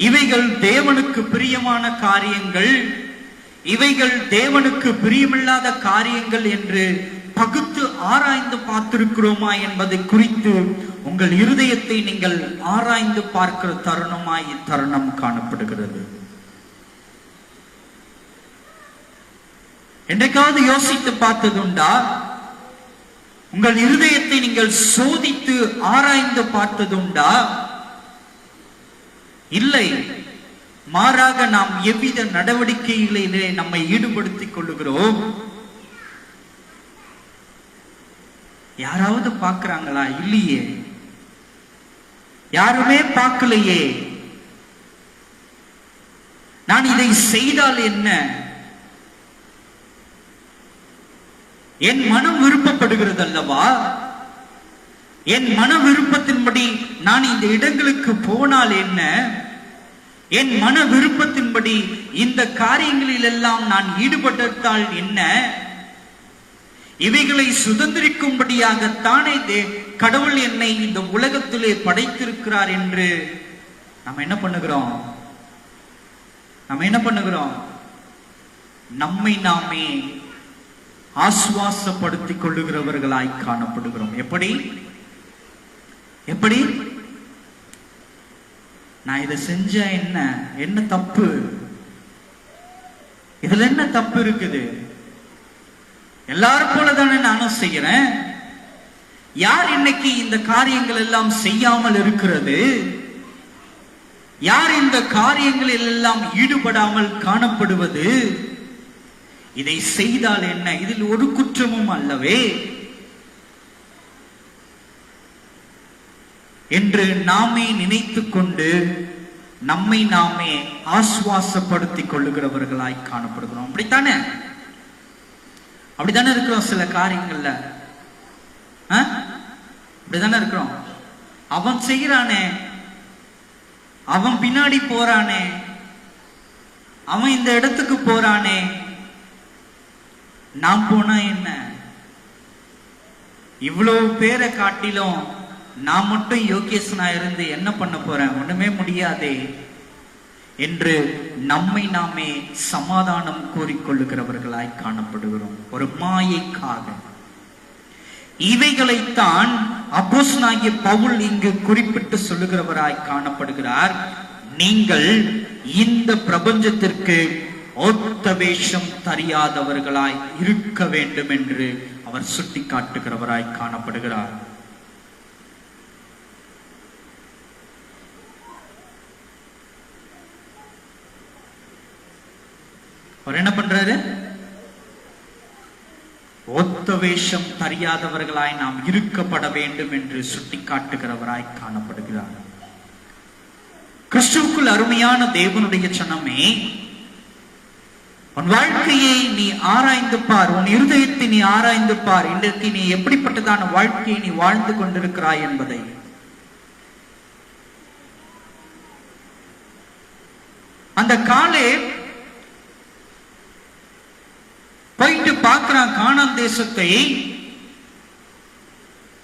இவைகள் தேவனுக்கு பிரியமான காரியங்கள், இவைகள் தேவனுக்கு பிரியமில்லாத காரியங்கள் என்று பகுத்து ஆராய்ந்து பார்த்திருக்கிறோமா என்பதை குறித்து உங்கள் இருதயத்தை நீங்கள் ஆராய்ந்து பார்க்கிற தருணமாய் இத்தருணம் காணப்படுகிறது. என்றைக்காவது யோசித்து பார்த்ததுண்டா? உங்கள் இருதயத்தை நீங்கள் சோதித்து ஆராய்ந்து பார்த்ததுண்டா? இல்லை. மாறாக நாம் எவ்வித நடவடிக்கைகளிலே நம்மை ஈடுபடுத்திக் கொள்ளுகிறோம்? யாராவது பார்க்கிறாங்களா? இல்லையே. யாருமே பார்க்கலையே. நான் இதை செய்தால் என்ன? என் மனம் விருப்பப்படுகிறது அல்லவா? என் மன விருப்பத்தின்படி நான் இந்த இடங்களுக்கு போனால் என்ன? என் மன விருப்பத்தின்படி இந்த காரியங்களில் எல்லாம் நான் ஈடுபட்டால் என்ன? இவைகளை சுதந்திரிக்கும்படியாகத்தானே கடவுள் என்னை இந்த உலகத்திலே படைத்திருக்கிறார் என்று நாம் என்ன பண்ணுகிறோம்? நம்மை நாமே ஆசுவாசப்படுத்திக் கொள்ளுகிறவர்களாய் காணப்படுகிறோம். எப்படி? நான் இதை செஞ்ச என்ன தப்பு? இதுல என்ன தப்பு இருக்குது? எல்லாரும் போலதானே நானும் செய்யறேன். யார் இன்னைக்கு இந்த காரியங்கள் எல்லாம் செய்யாமல் இருக்கிறது? யார் இந்த காரியங்களில் எல்லாம் ஈடுபடாமல் காணப்படுவது? இதை செய்தால் என்ன, இதில் ஒரு குற்றமும் அல்லவே என்று நாமே நினைத்து கொண்டு நம்மை நாமே ஆசுவாசப்படுத்திக் கொள்ளுகிறவர்களாய் காணப்படுகிறோம். அப்படித்தானே இருக்கிறோம். சில காரியங்கள்ல அப்படித்தானே இருக்கிறோம். அவன் செய்யறானே, அவன் பின்னாடி போறானே, அவன் இந்த இடத்துக்கு போறானே, நான் போனா என்ன, இவ்வளவு பேரை காட்டிலும் நான் மட்டும் யோகேசனா இருந்து என்ன பண்ண போறேன், ஒண்ணுமே முடியாதே என்று நம்மை நாமே சமாதானம் கூறிக்கொள்ளுகிறவர்களாய் காணப்படுகிறோம். ஒரு மாயைக்காக. இவைகளைத்தான் அப்போஸ்தலனாகிய பவுல் இங்கு குறிப்பிட்டு சொல்லுகிறவராய் காணப்படுகிறார். நீங்கள் இந்த பிரபஞ்சத்திற்கு ஒத்த வேஷம் தெரியாதவர்களாய் இருக்க வேண்டும் என்று அவர் சுட்டி காட்டுகிறவராய் காணப்படுகிறார். அவர் என்ன பண்றாரு? ஒத்த வேஷம் தெரியாதவர்களாய் நாம் இருக்கப்பட வேண்டும் என்று சுட்டி காட்டுகிறவராய் காணப்படுகிறார். கிறிஸ்துவுக்குள் அருமையான தேவனுடைய சனமே, உன் வாழ்க்கையை நீ ஆராய்ந்து பார், உன் இருதயத்தை நீ ஆராய்ந்து பார். இன்றைக்கு நீ எப்படிப்பட்டதான வாழ்க்கையை நீ வாழ்ந்து கொண்டிருக்கிறாய் என்பதை. அந்த காலே போயிட்டு பார்க்கிறான் கானான் தேசத்தை.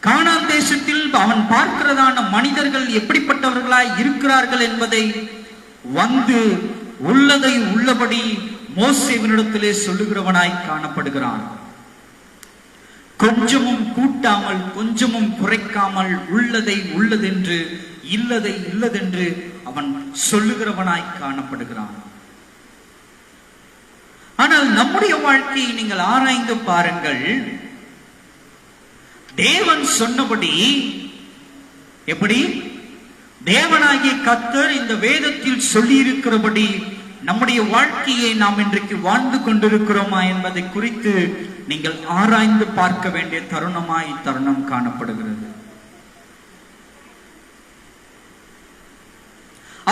கானான் தேசத்தில் அவன் பார்க்கிறதான மனிதர்கள் எப்படிப்பட்டவர்களாய் இருக்கிறார்கள் என்பதை வந்து உள்ளதை உள்ளபடி மோசேவினிடத்திலே சொல்லுகிறவனாய் காணப்படுகிறான். கொஞ்சமும் கூட்டாமல் கொஞ்சமும் குறைக்காமல் உள்ளதை உள்ளதென்று இல்லதை இல்லதென்று அவன் சொல்லுகிறவனாய் காணப்படுகிறான். ஆனால் நம்முடைய வாழ்க்கையை நீங்கள் ஆராய்ந்து பாருங்கள். தேவன் சொன்னபடி, எப்படி தேவனாகிய கர்த்தர் இந்த வேதத்தில் சொல்லி இருக்கிறபடி நம்முடைய வாழ்க்கையை நாம் இன்றைக்கு வாழ்ந்து கொண்டிருக்கிறோமா என்பதை குறித்து நீங்கள் ஆராய்ந்து பார்க்க வேண்டிய தருணமாய் தருணம் காணப்படுகிறது.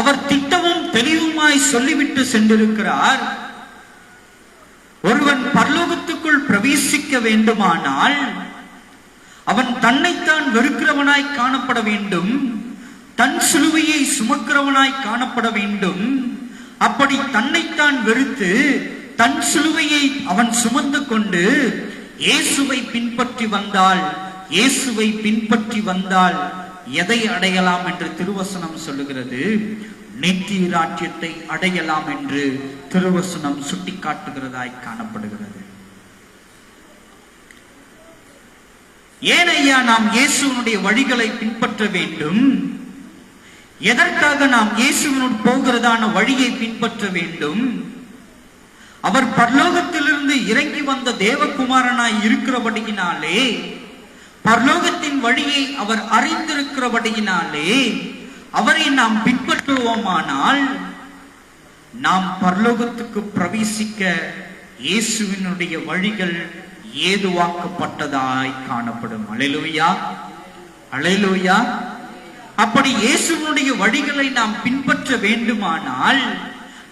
அவர் திட்டமும் தெளிவுமாய் சொல்லிவிட்டு சென்றிருக்கிறார். ஒருவன் பரலோகத்துக்குள் பிரவேசிக்க வேண்டுமானால் அவன் தன்னைத்தான் வெறுக்கிறவனாய் காணப்பட வேண்டும், தன் சிலுவையை சுமக்கிறவனாய் காணப்பட வேண்டும். அப்படி தன்னைத்தான் வெறுத்து தன் சிலுவையை அவன் சுமந்து கொண்டு இயேசுவை பின்பற்றி வந்தால் எதை அடையலாம் என்று திருவசனம் சொல்லுகிறது? நித்திய ராஜ்யத்தை அடையலாம் என்று திருவசனம் சுட்டி காட்டுகிறதாய் காணப்படுகிறது. ஏன் ஐயா நாம் இயேசுவினுடைய வழிகளை பின்பற்ற வேண்டும்? எதற்காக நாம் இயேசுவினுடன் போகிறதான வழியை பின்பற்ற வேண்டும்? அவர் பரலோகத்திலிருந்து இறங்கி வந்த தேவகுமாரனாய் இருக்கிறபடியினாலே, பரலோகத்தின் வழியை அவர் அறிந்திருக்கிறபடியினாலே அவரை நாம் பின்பற்றுவோமானால் நாம் பரலோகத்துக்கு பிரவேசிக்க இயேசுவினுடைய வழிகள் ஏதுவாக்கப்பட்டதாய் காணப்படும். அல்லேலூயா, அல்லேலூயா. அப்படி இயேசுவினுடைய வழிகளை நாம் பின்பற்ற வேண்டுமானால்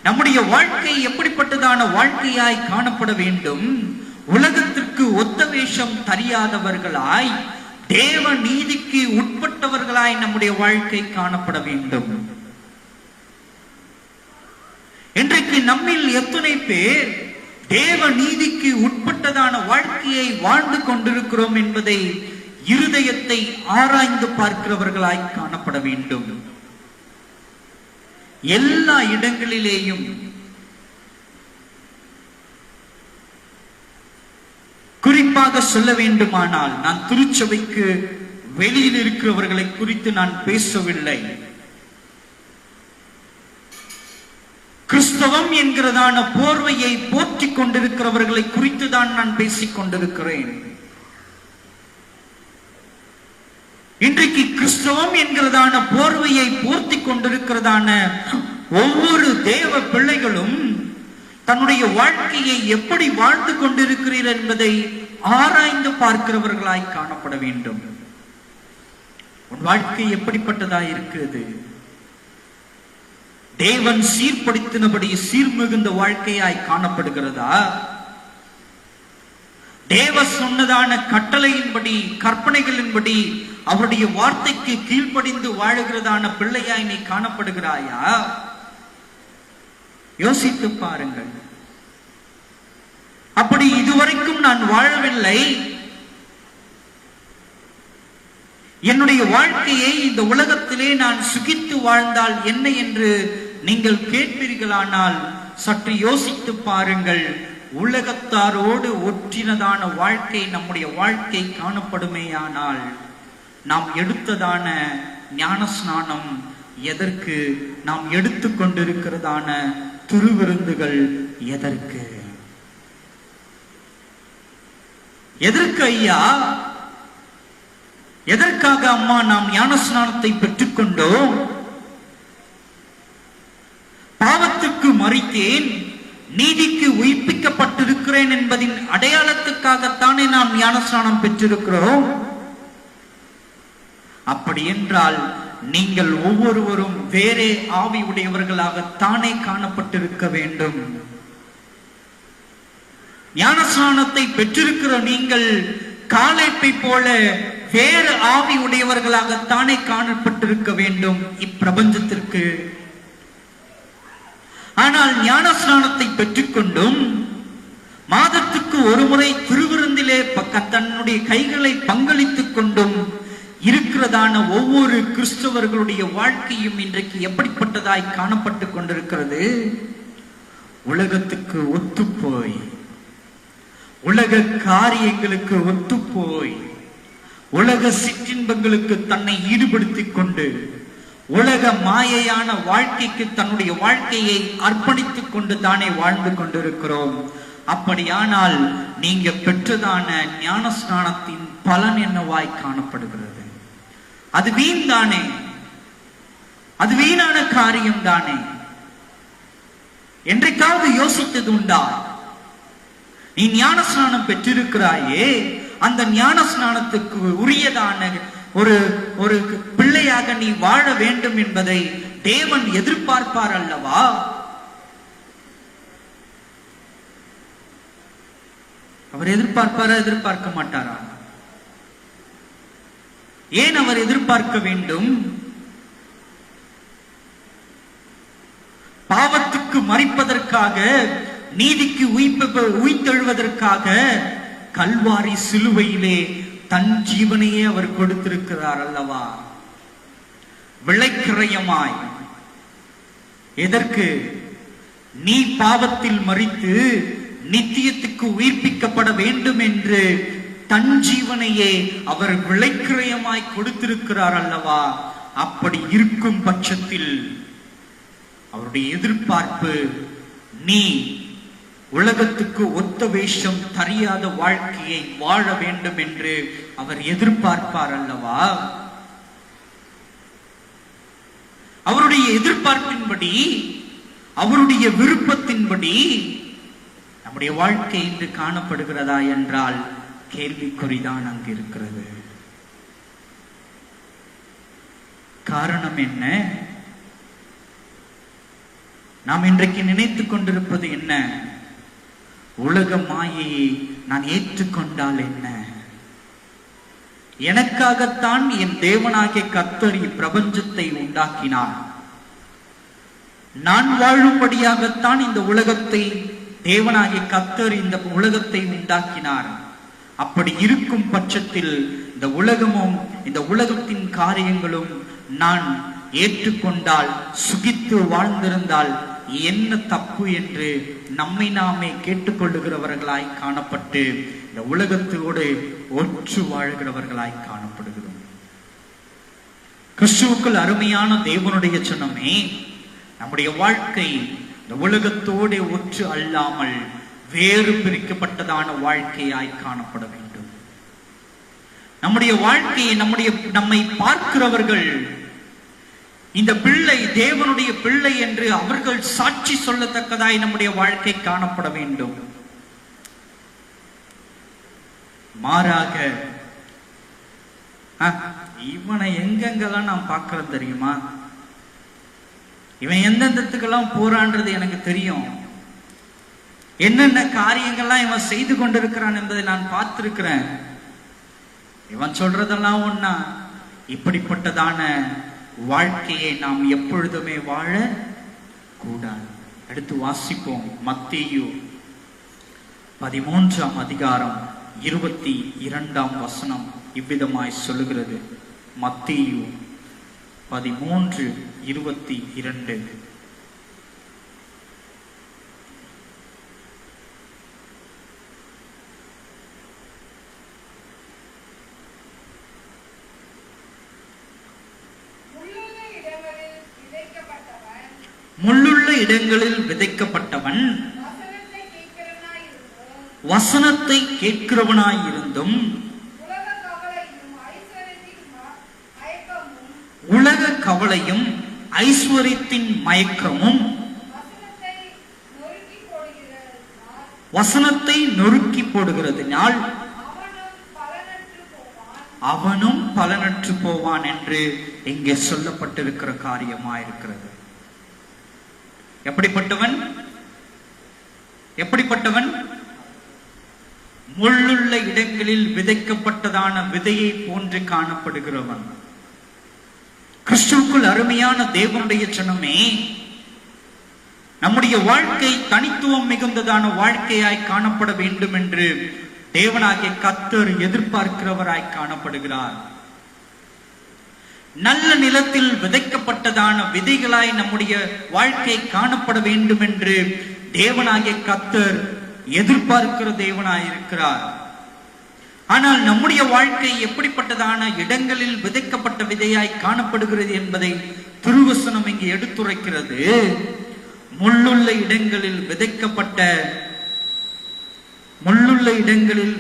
நம்முடைய வாழ்க்கை எப்படிப்பட்டதான வாழ்க்கையாய் காணப்பட வேண்டும்? உலகத்திற்கு ஒத்த வேஷம் தெரியாதவர்களாய், தேவ நீதிக்கு உட்பட்டவர்களாய் நம்முடைய வாழ்க்கை காணப்பட வேண்டும். இன்றைக்கு நம்மில் எத்தனை பேர் தேவ நீதிக்கு உட்பட்டதான வாழ்க்கையை வாழ்ந்து கொண்டிருக்கிறோம் என்பதை இருதயத்தை ஆராய்ந்து பார்க்கிறவர்களாய் காணப்பட வேண்டும். எல்லா இடங்களிலேயும் குறிப்பாக சொல்ல வேண்டுமானால், நான் திருச்சபைக்கு வெளியில் இருக்கிறவர்களை குறித்து நான் பேசவில்லை. கிறிஸ்தவம் என்கிறதான போர்வையை போற்றிக் கொண்டிருக்கிறவர்களை குறித்து தான் நான் பேசிக் கொண்டிருக்கிறேன். இன்றைக்கு கிறிஸ்தவம் என்கிறதான போர்வையை போர்த்தி கொண்டிருக்கிறதான ஒவ்வொரு தேவ பிள்ளைகளும் தன்னுடைய வாழ்க்கையை எப்படி வாழ்ந்து கொண்டிருக்கிறீர் என்பதை ஆராய்ந்து பார்க்கிறவர்களாய் காணப்பட வேண்டும். உன் வாழ்க்கை எப்படிப்பட்டதாய் இருக்கிறது? தேவன் சீர்படுத்தினபடி சீர்மிகுந்த வாழ்க்கையாய் காணப்படுகிறதா? தேவ சொன்னதான கட்டளையின்படி கற்பனைகளின்படி அவருடைய வார்த்தைக்கு கீழ்ப்படிந்து வாழுகிறதான பிள்ளையாய் நீ காணப்படுகிறாயா? யோசித்து பாருங்கள். அப்படி இதுவரைக்கும் நான் வாழவில்லை, என்னுடைய வாழ்க்கையை இந்த உலகத்திலே நான் சுகித்து வாழ்ந்தால் என்ன என்று நீங்கள் கேட்பீர்களானால் சற்று யோசித்து பாருங்கள். உலகத்தாரோடு ஒற்றினதான வாழ்க்கை நம்முடைய வாழ்க்கை காணப்படுமேயானால் நாம் எடுத்ததான ஞான ஸ்நானம் எதற்கு? நாம் எடுத்துக்கொண்டிருக்கிறதான திருவிருந்துகள் எதற்கு? எதற்கு ஐயா? எதற்காக அம்மா நாம் ஞான ஸ்நானத்தை பெற்றுக்கொண்டோம்? பாவத்துக்கு மரித்தேன், நீதிக்கு உயிர்ப்பிக்கப்பட்டிருக்கிறேன் என்பதின் அடையாளத்துக்காகத்தானே நாம் ஞானஸ்நானம் பெற்றிருக்கிறோம். அப்படி என்றால் நீங்கள் ஒவ்வொருவரும் வேறே ஆவி உடையவர்களாகத்தானே காணப்பட்டிருக்க வேண்டும். ஞானஸ்நானத்தை பெற்றிருக்கிற நீங்கள் காலேப்பை போல வேறு ஆவி உடையவர்களாகத்தானே காணப்பட்டிருக்க வேண்டும் இப்பிரபஞ்சத்திற்கு. ஆனால் ஞானஸ்நானத்தை பெற்றுக்கொண்டும் மாதத்துக்கு ஒரு முறை திருவிருந்திலே தன்னுடைய கைகளை பங்களித்துக் கொண்டும் இருக்கிறதான ஒவ்வொரு கிறிஸ்தவர்களுடைய வாழ்க்கையும் இன்றைக்கு எப்படிப்பட்டதாய் காணப்பட்டு கொண்டிருக்கிறது? உலகத்துக்கு ஒத்துப்போய், உலக காரியங்களுக்கு ஒத்துப்போய், உலக சிற்றின்பங்களுக்கு தன்னை ஈடுபடுத்திக் கொண்டு உலக மாயையான வாழ்க்கைக்கு தன்னுடைய வாழ்க்கையை அர்ப்பணித்துக் கொண்டு தானே வாழ்ந்து கொண்டிருக்கிறோம். அப்படியானால் நீங்க பெற்றதான ஞான ஸ்நானத்தின் பலன் என்னவாய் காணப்படுகிறது? அது வீண் தானே? அது வீணான காரியம் தானே? என்றைக்காவது யோசித்தது உண்டா? நீ ஞான ஸ்நானம் பெற்றிருக்கிறாயே, அந்த ஞான ஸ்நானத்துக்கு உரியதான ஒரு பிள்ளையாக நீ வாழ வேண்டும் என்பதை தேவன் எதிர்பார்ப்பார் அல்லவா? அவர் எதிர்பார்ப்பாரா? எதிர்பார்க்க மாட்டாரா? ஏன் அவர் எதிர்பார்க்க வேண்டும்? பாவத்துக்கு மரிப்பதற்காக, நீதிக்கு உயிர்த்தெழுவதற்காக கல்வாரி சிலுவையிலே தன் ஜீவனையே அவர் கொடுத்திருக்கிறார் அல்லவா? விளைக்கிரயமாய். எதற்கு? நீ பாவத்தில் மரித்து நித்தியத்துக்கு உயிர்ப்பிக்கப்பட வேண்டும் என்று தன் ஜீவனையே அவர் விளைக்கிரயமாய் கொடுத்திருக்கிறார் அல்லவா? அப்படி இருக்கும் பட்சத்தில் அவருடைய எதிர்பார்ப்பு நீ உலகத்துக்கு ஒத்த வேஷம் தெரியாத வாழ்க்கையை வாழ வேண்டும் என்று அவர் எதிர்பார்ப்பார் அல்லவா? அவருடைய எதிர்பார்ப்பின்படி, அவருடைய விருப்பத்தின்படி நம்முடைய வாழ்க்கை இன்று காணப்படுகிறதா என்றால் கேள்விக்குறிதான் அங்கு இருக்கிறது. காரணம் என்ன? நாம் இன்றைக்கு நினைத்துக் கொண்டிருப்பது என்ன? உலக மாயையை நான் ஏற்றுக்கொண்டால் என்ன? எனக்காகத்தான் என் தேவனாகிய கர்த்தர் பிரபஞ்சத்தை உண்டாக்கினார். நான் வாழும்படியாகத்தான் இந்த உலகத்தை தேவனாகிய கர்த்தர் இந்த உலகத்தை உண்டாக்கினார். அப்படி இருக்கும் பட்சத்தில் இந்த உலகமும் இந்த உலகத்தின் காரியங்களும் நான் ஏற்றுக்கொண்டால், சுகித்து வாழ்ந்திருந்தால் என்ன தப்பு என்று நம்மை நாமே கேட்டுக்கொள்ளுகிறவர்களாய் காணப்பட்டு இந்த உலகத்தோடு ஒற்று வாழ்கிறவர்களாய் காணப்படுகிறோம். கிறிஸ்துவுக்குள் அருமையான தேவனுடைய சொன்னமே, நம்முடைய வாழ்க்கை இந்த உலகத்தோடு ஒற்று அல்லாமல் வேறு பிரிக்கப்பட்டதான வாழ்க்கையாய் காணப்பட வேண்டும். நம்முடைய வாழ்க்கையை நம்மை பார்க்கிறவர்கள் இந்த பிள்ளை தேவனுடைய பிள்ளை என்று அவர்கள் சாட்சி சொல்லத்தக்கதாய் நம்முடைய வாழ்க்கை காணப்பட வேண்டும். மாறாக இவனை எங்கெங்கெல்லாம் நான் பார்க்கறது தெரியுமா, இவன் எந்தெந்தத்துக்கெல்லாம் போறான்றது எனக்கு தெரியும், என்னென்ன காரியங்கள்லாம் இவன் செய்து கொண்டிருக்கிறான் என்பதை நான் பார்த்திருக்கிறேன், இவன் சொல்றதெல்லாம் ஒண்ணா. இப்படிப்பட்டதான வாழ்க்கையை நாம் எப்பொழுதுமே வாழ கூடாது. அடுத்து வாசிப்போம். மத்தேயு 13ஆம் அதிகாரம் 22ஆம் வசனம் இவ்விதமாய் சொல்லுகிறது. மத்தேயு 13:22. முள்ளுள்ள இடங்களில் விதைக்கப்பட்டவன் வசனத்தை கேட்கிறவனாயிருந்தும் உலக கவலையும் ஐஸ்வர்யத்தின் மயக்கமும் வசனத்தை நொறுக்கி போடுகிறதுனால் அவனும் பலனற்று போவான் என்று இங்கே சொல்லப்பட்டிருக்கிற காரியமாயிருக்கிறது. எப்படிப்பட்டவன்? எப்படிப்பட்டவன்? முள்ளுள்ள இடங்களில் விதைக்கப்பட்டதான விதையை போன்று காணப்படுகிறவன். கிறிஸ்துவுக்குள் அருமையான தேவனுடைய ஜனமே, நம்முடைய வாழ்க்கை தனித்துவம் மிகுந்ததான வாழ்க்கையாய் காணப்பட வேண்டும் என்று தேவனாகிய கர்த்தர் எதிர்பார்க்கிறவராய் காணப்படுகிறார். நல்ல நிலத்தில் விதைக்கப்பட்டதான விதைகளாய் நம்முடைய வாழ்க்கை காணப்பட வேண்டும் என்று தேவனாகிய கர்த்தர் எதிர்பார்க்கிற தேவனாயிருக்கிறார். ஆனால் நம்முடைய வாழ்க்கை எப்படிப்பட்டதான இடங்களில் விதைக்கப்பட்ட விதையாய் காணப்படுகிறது என்பதை திருவசனம் இங்கு எடுத்துரைக்கிறது. முள்ளுள்ள இடங்களில்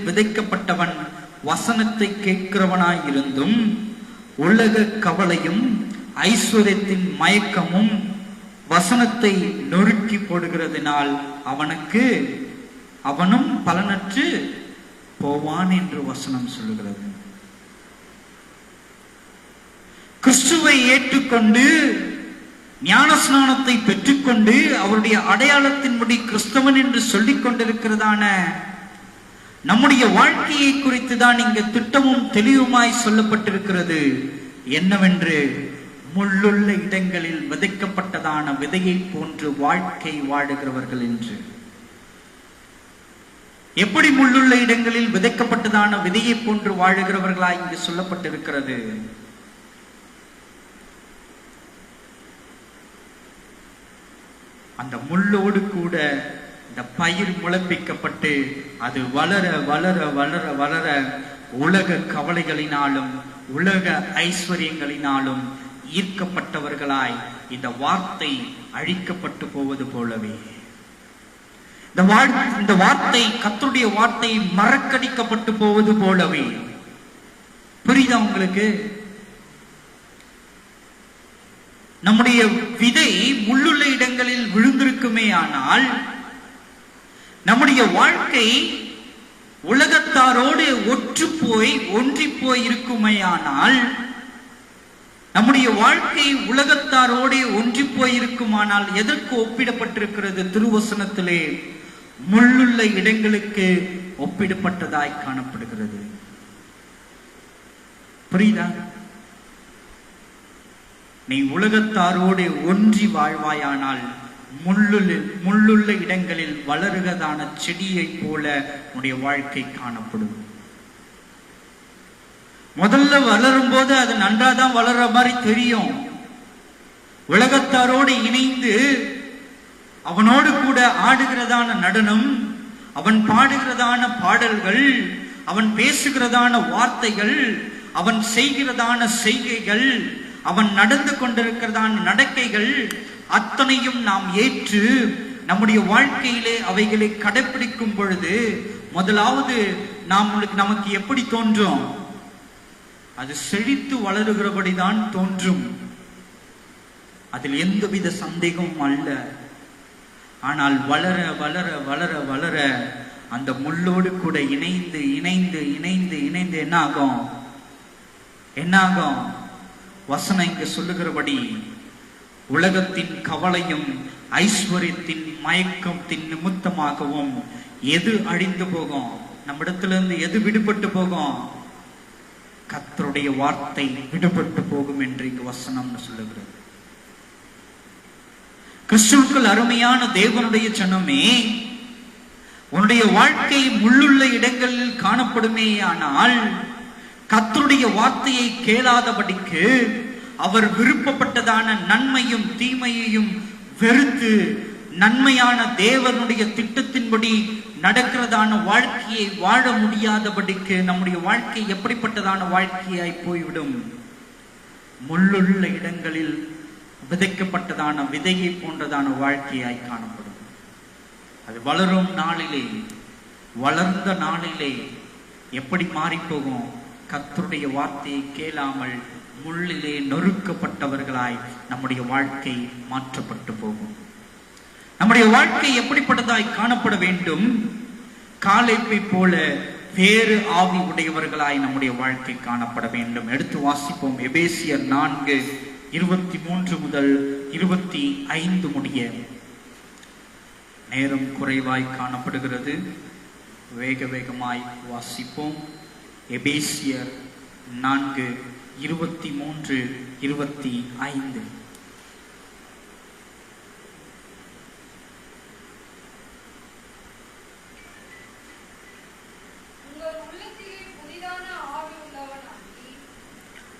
விதைக்கப்பட்டவன் வசனத்தை கேட்கிறவனாய் இருந்தும் உலக கவலையும் ஐஸ்வர்யத்தின் மயக்கமும் வசனத்தை நொறுக்கி போடுகிறதுனால் அவனும் பலனற்று போவான் என்று வசனம் சொல்லுகிறது. கிறிஸ்துவை ஏற்றுக்கொண்டு ஞானஸ்நானத்தை பெற்றுக்கொண்டு அவருடைய அடையாளத்தின்படி கிறிஸ்தவன் என்று சொல்லிக் கொண்டிருக்கிறதான நம்முடைய வாழ்க்கையை குறித்து தான் இங்கு திட்டமும் தெளிவுமாய் சொல்லப்பட்டிருக்கிறது. என்னவென்று, முள்ளுள்ள இடங்களில் விதைக்கப்பட்டதான விதையை போன்று வாழ்க்கை வாழுகிறவர்கள் என்று. எப்படி முள்ளுள்ள இடங்களில் விதைக்கப்பட்டதான விதையை போன்று வாழுகிறவர்களாய் இங்கு சொல்லப்பட்டிருக்கிறது? அந்த முள்ளோடு கூட இந்த பயிர் முளைப்பிக்கப்பட்டு அது வளர வளர வளர வளர உலக கவலைகளினாலும் உலக ஐஸ்வர்யங்களினாலும் ஈர்க்கப்பட்டவர்களாய் இந்த வார்த்தை அழிக்கப்பட்டு போவது போலவே, இந்த வார்த்தை கர்த்தருடைய வார்த்தை மறக்கடிக்கப்பட்டு போவது போலவே. புரியுதா உங்களுக்கு? நம்முடைய விதை முள்ளுள்ள இடங்களில் விழுந்திருக்குமே ஆனால் நம்முடைய வாழ்க்கை உலகத்தாரோடு ஒன்றி போய் இருக்குமையானால், நம்முடைய வாழ்க்கை உலகத்தாரோடு ஒன்றி போய் இருக்குமானால் எதற்கு ஒப்பிடப்பட்டிருக்கிறது? திருவசனத்திலே முள்ளுள்ள இடங்களுக்கு ஒப்பிடப்பட்டதாய் காணப்படுகிறது. புரியுதா? நீ உலகத்தாரோடு ஒன்றி வாழ்வாயானால் முள்ளுள்ள இடங்களில் வளருகிறதான செடியை போல உன்னுடைய வாழ்க்கை காணப்படும். முதல்ல வளரும் போது அது நன்றாதான் வளர்ற மாதிரி தெரியும். உலகத்தாரோடு இணைந்து அவனோடு கூட ஆடுகிறதான நடனம், அவன் பாடுகிறதான பாடல்கள், அவன் பேசுகிறதான வார்த்தைகள், அவன் செய்கிறதான செய்கைகள், அவன் நடந்து கொண்டிருக்கிறதான நடக்கைகள் அத்தனையும் நாம் ஏற்று நம்முடைய வாழ்க்கையிலே அவைகளை கடைபிடிக்கும் பொழுது முதலாவது நமக்கு எப்படி தோன்றும்? அது செழித்து வளருகிறபடிதான் தோன்றும். அதில் எந்தவித சந்தேகமும் அல்ல. ஆனால் வளர வளர வளர வளர அந்த முள்ளோடு கூட இணைந்து இணைந்து இணைந்து இணைந்து என்ன ஆகும்? வசனம் இங்கு சொல்லுகிறபடி உலகத்தின் கவலையும் ஐஸ்வர்யத்தின் மயக்கத்தின் நிமித்தமாகவும் எது அழிந்து போகும்? நம்மிடத்திலிருந்து எது விடுபட்டு போகும்? கர்த்தருடைய வார்த்தை விடுபட்டு போகும் என்று இங்கு வசனம் சொல்லுகிறது. கிறிஸ்துவுக்குள் அருமையான தேவனுடைய ஜனமே, உன்னுடைய வாழ்க்கை முள்ளுள்ள இடங்களில் காணப்படுமே ஆனால் கர்த்தருடைய வார்த்தையை கேளாதபடிக்கு அவர் விருப்பப்பட்டதான நன்மையும் தீமையையும் வெறுத்து நன்மையான தேவனுடைய திட்டத்தின்படி நடக்கிறதான வாழ்க்கையை வாழ முடியாதபடிக்கு நம்முடைய வாழ்க்கை எப்படிப்பட்டதான வாழ்க்கையாய் போய்விடும்? முள்ளுள்ள இடங்களில் விதைக்கப்பட்டதான விதையை போன்றதான வாழ்க்கையாய் காணப்படும். அது வளரும் நாளிலே, வளர்ந்த நாளிலே எப்படி மாறி போகும்? கர்த்தருடைய வார்த்தையை கேளாமல் முள்ளிலே நொறுக்கப்பட்டவர்களாய் நம்முடைய வாழ்க்கை மாற்றப்பட்டு போகும். நம்முடைய வாழ்க்கை எப்படிப்பட்டதாய் காணப்பட வேண்டும்? காலேப்பை போல வேறு ஆவி உடையவர்களாய் நம்முடைய வாழ்க்கை காணப்பட வேண்டும். எடுத்து வாசிப்போம். எபேசியர் 4:23 முதல் 25 முடிய. நேரம் குறைவாய் காணப்படுகிறது, வேக வேகமாய் வாசிப்போம். எபேசியர் 4:23-25.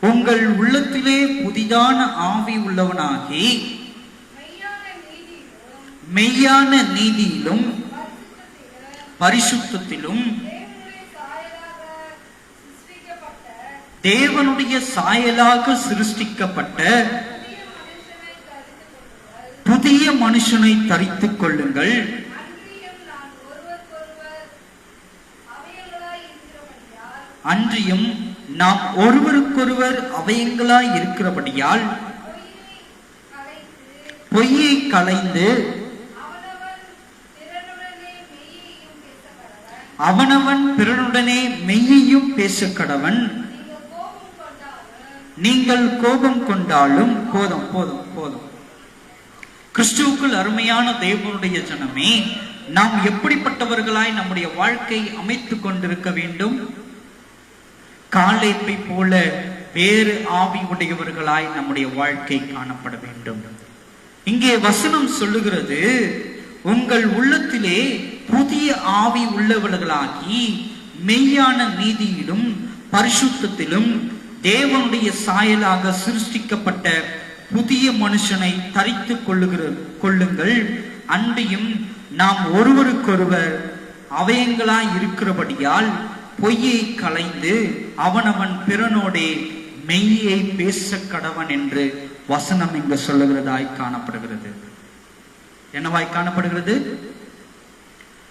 உங்கள் உள்ளத்திலே புதிதான ஆவி உள்ளவனாகி மெய்யான நீதியிலும் பரிசுத்தத்திலும் தேவனுடைய சாயலாக சிருஷ்டிக்கப்பட்ட புதிய மனுஷனை தரித்துக் கொள்ளுங்கள். அன்றியும் நாம் ஒருவருக்கொருவர் அவயங்களாய் இருக்கிறபடியால் பொய்யை களைந்து அவனவன் பிறனுடனே மெய்யையும் பேச கடவன். நீங்கள் கோபம் கொண்டாலும் போதும் போதும் போதும். கிறிஸ்துவுக்குள் அருமையான தேவனுடைய ஜனமே, நாம் எப்படிப்பட்டவர்களாய் நம்முடைய வாழ்க்கை அமைத்துக் கொண்டிருக்க வேண்டும்? காலேப்பை போல வேறு ஆவி உடையவர்களாய் நம்முடைய வாழ்க்கை காணப்பட வேண்டும். இங்கே வசனம் சொல்லுகிறது, உங்கள் உள்ளத்திலே புதிய ஆவி உள்ளவர்களாகி மெய்யான நீதியிலும் பரிசுத்தத்திலும் தேவனுடைய சாயலாக சிருஷ்டிக்கப்பட்ட புதிய மனுஷனை தரித்துக் கொள்ளுங்கள். அன்றியும் நாம் ஒருவருக்கொருவர் அவயங்களாய் இருக்கிறபடியால் பொய்யை களைந்து அவனவன் பிறனோடே மெய்யை பேச கடவன் என்று வசனம் இங்கு சொல்லுகிறதாய் காணப்படுகிறது. என்னவாய் காணப்படுகிறது?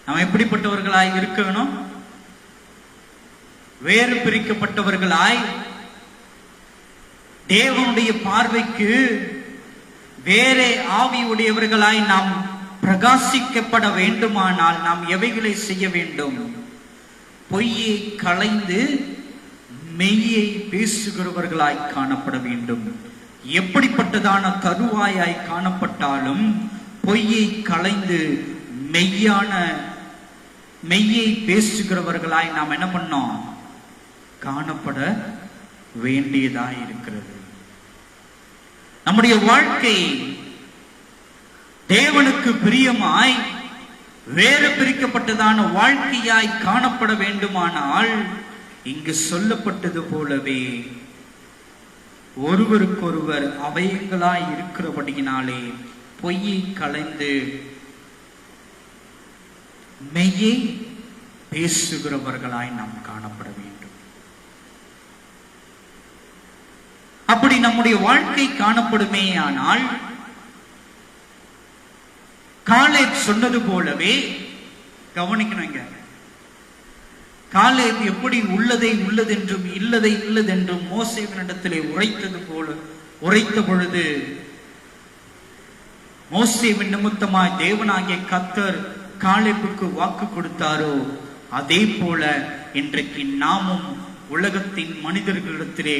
நாம் எப்படிப்பட்டவர்களாய் இருக்கணும்? வேறு பிரிக்கப்பட்டவர்களாய், தேவனுடைய பார்வைக்கு வேறே ஆவி உடையவர்களாய் நாம் பிரகாசிக்கப்பட வேண்டுமானால் நாம் எவைகளை செய்ய வேண்டும்? பொய்யை களைந்து மெய்யை பேசுகிறவர்களாய் காணப்பட வேண்டும். எப்படிப்பட்டதான தருவாயாய் காணப்பட்டாலும் பொய்யை களைந்து மெய்யை பேசுகிறவர்களாய் நாம் என்ன பண்ணோம்? காணப்பட வேண்டியதாய் இருக்கிறது. நம்முடைய வாழ்க்கை தேவனுக்கு பிரியமாய் வேறு பிரிக்கப்பட்டதான வாழ்க்கையாய் காணப்பட வேண்டுமானால் இங்கு சொல்லப்பட்டது போலவே ஒருவருக்கொருவர் அவயங்களாய் இருக்கிறபடியினாலே பொய்யை களைந்து மெய்யை பேசுகிறவர்களாய் நாம் காணப்பட வேண்டும். அப்படி நம்முடைய வாழ்க்கை காணப்படுமே ஆனால் காலேப் சொன்னது போலவே, கவனிக்கணுங்க, காலேப் எப்படி உள்ளதை உள்ளதென்றும் இல்லதை இல்லதென்றும் மோசேவினிடத்திலே உரைத்த பொழுது மோசேவின் நிமித்தமாய் தேவனாகிய கர்த்தர் காலேபுக்கு வாக்கு கொடுத்தாரோ அதே போல இன்றைக்கு நாமும் உலகத்தின் மனிதர்களிடத்திலே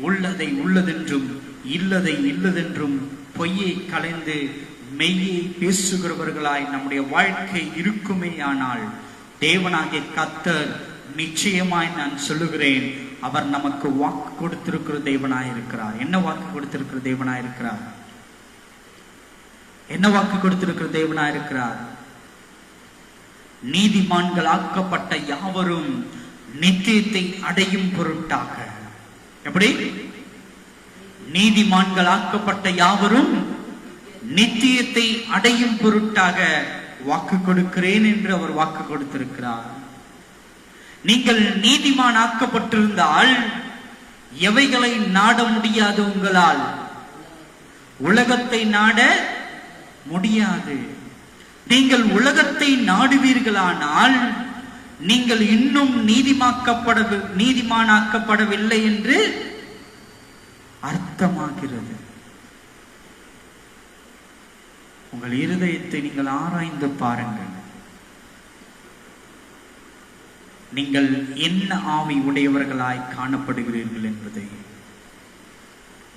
உள்ளதை உள்ளதென்றும் இல்லதை இல்லதென்றும் பொய்யை கலைந்து மெய்யை பேசுகிறவர்களாய் நம்முடைய வாழ்க்கை இருக்குமே. ஆனால் தேவனாகிய கர்த்தர் நிச்சயமாய் நான் சொல்லுகிறேன், அவர் நமக்கு வாக்கு கொடுத்திருக்கிற தேவனாய் இருக்கிறார். என்ன வாக்கு கொடுத்திருக்கிற தேவனாய் இருக்கிறார்? என்ன வாக்கு கொடுத்திருக்கிற தேவனாய் இருக்கிறார்? நீதிமான்கள் ஆக்கப்பட்ட யாவரும் நித்தியத்தை அடையும் பொருட்டாக. எப்படி? நீதிமான்கள் ஆக்கப்பட்ட யாவரும் நித்தியத்தை அடையும் பொருட்டாக வாக்கு கொடுக்கிறேன் என்று அவர் வாக்கு கொடுத்திருக்கிறார். நீங்கள் நீதிமான் ஆக்கப்பட்டிருந்தால் எவைகளை நாட முடியாது? உங்களால் உலகத்தை நாட முடியாது. நீங்கள் உலகத்தை நாடுவீர்களானால் நீங்கள் இன்னும் நீதிமானாக்கப்படவில்லை என்று அர்த்தமாகிறது. உங்கள் இருதயத்தை நீங்கள் ஆராய்ந்து பாருங்கள். நீங்கள் என்ன ஆவி உடையவர்களாய் காணப்படுகிறீர்கள் என்பதை.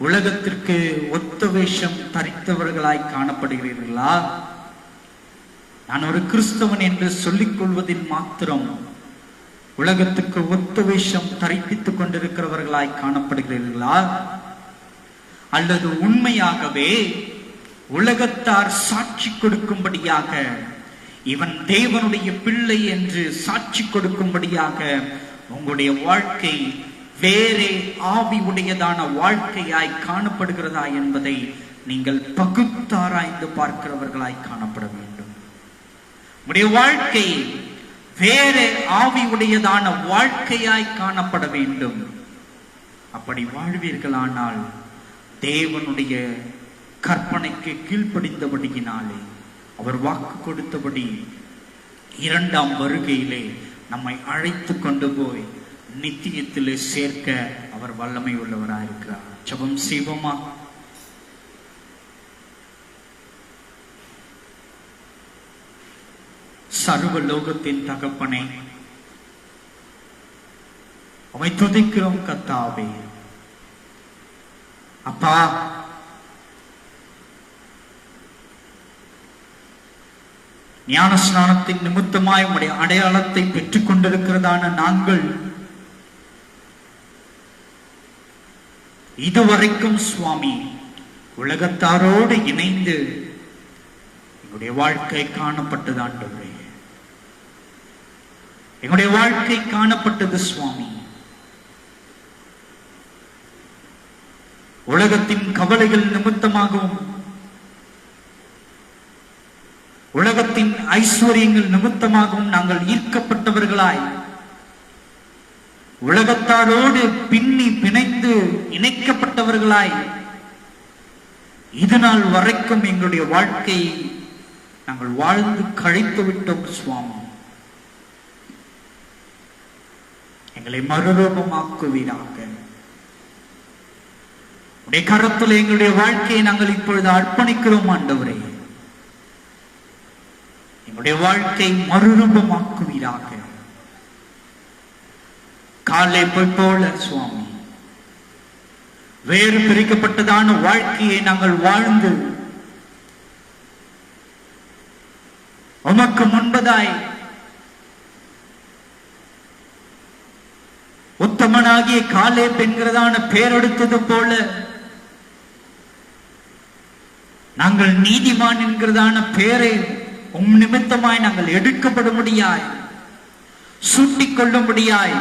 உலகத்திற்கு ஒத்த வேஷம் தரித்தவர்களாய் காணப்படுகிறீர்களா? நான் ஒரு கிறிஸ்தவன் என்று சொல்லிக் கொள்வதில் மாத்திரம் உலகத்துக்கு ஒத்த வேஷம் தரிப்பித்துக் கொண்டிருக்கிறவர்களாய் காணப்படுகிறீர்களா? அல்லது உண்மையாகவே உலகத்தார் சாட்சி கொடுக்கும்படியாக இவன் தேவனுடைய பிள்ளை என்று சாட்சி கொடுக்கும்படியாக உங்களுடைய வாழ்க்கை வேறே ஆவி உடையதான வாழ்க்கையாய் காணப்படுகிறதா என்பதை நீங்கள் பகுத்தாராய்ந்து பார்க்கிறவர்களாய் காணப்பட வேண்டும். உங்களுடைய வாழ்க்கை வேற ஆவி உடையதான வாழ்க்கையாய் காணப்பட வேண்டும். அப்படி வாழ்வீர்களானால் தேவனுடைய கற்பனைக்கு கீழ்ப்படிந்தபடியினாலே அவர் வாக்கு கொடுத்தபடி இரண்டாம் வருகையிலே நம்மை அழைத்து கொண்டு போய் நித்தியத்திலே சேர்க்க அவர் வல்லமை உள்ளவராயிருக்கிறார். ஜெபம் செய்வோமா? சர்வ லோகத்தின் தகப்பனே, உம்மை துதிக்கிறோம் கர்த்தாவே. அப்பா, ஞான ஸ்நானத்தின் நிமித்தமாய் உம்முடைய அடையாளத்தை பெற்றுக் கொண்டிருக்கிறதான நாங்கள் இதுவரைக்கும் சுவாமி உலகத்தாரோடு இணைந்து எங்களுடைய வாழ்க்கை காணப்பட்டது. ஆண்டவரே, எங்களுடைய வாழ்க்கை காணப்பட்டது சுவாமி. உலகத்தின் கவலைகள் நிமித்தமாகவும் உலகத்தின் ஐஸ்வர்யங்கள் நிமித்தமாகவும் நாங்கள் ஈர்க்கப்பட்டவர்களாய் உலகத்தாரோடு பின்னி பிணைந்து இணைக்கப்பட்டவர்களாய் இது நாள் வரைக்கும் எங்களுடைய வாழ்க்கையை நாங்கள் வாழ்ந்து கழித்து விட்டோம் சுவாமி. எங்களை மறுரூபமாக்குவீராக. உடைய கரத்தில் எங்களுடைய வாழ்க்கையை நாங்கள் இப்பொழுது அர்ப்பணிக்கிறோம் ஆண்டவரே. எங்களுடைய வாழ்க்கை மறுரூபமாக்குவீராக. காலேபை போல சுவாமி வேறு பிரிக்கப்பட்டதான வாழ்க்கையை நாங்கள் வாழ்ந்து உமக்கு முன்பதாய் உத்தமனாகிய காலேப் என்கிறதான பெயரெடுத்தது போல நாங்கள் நீதிமான் என்கிறதான பெயரை உம் நிமித்தமாய் நாங்கள் எடுக்கப்படும்படியாய் சூட்டிக் கொள்ளும்படியாய்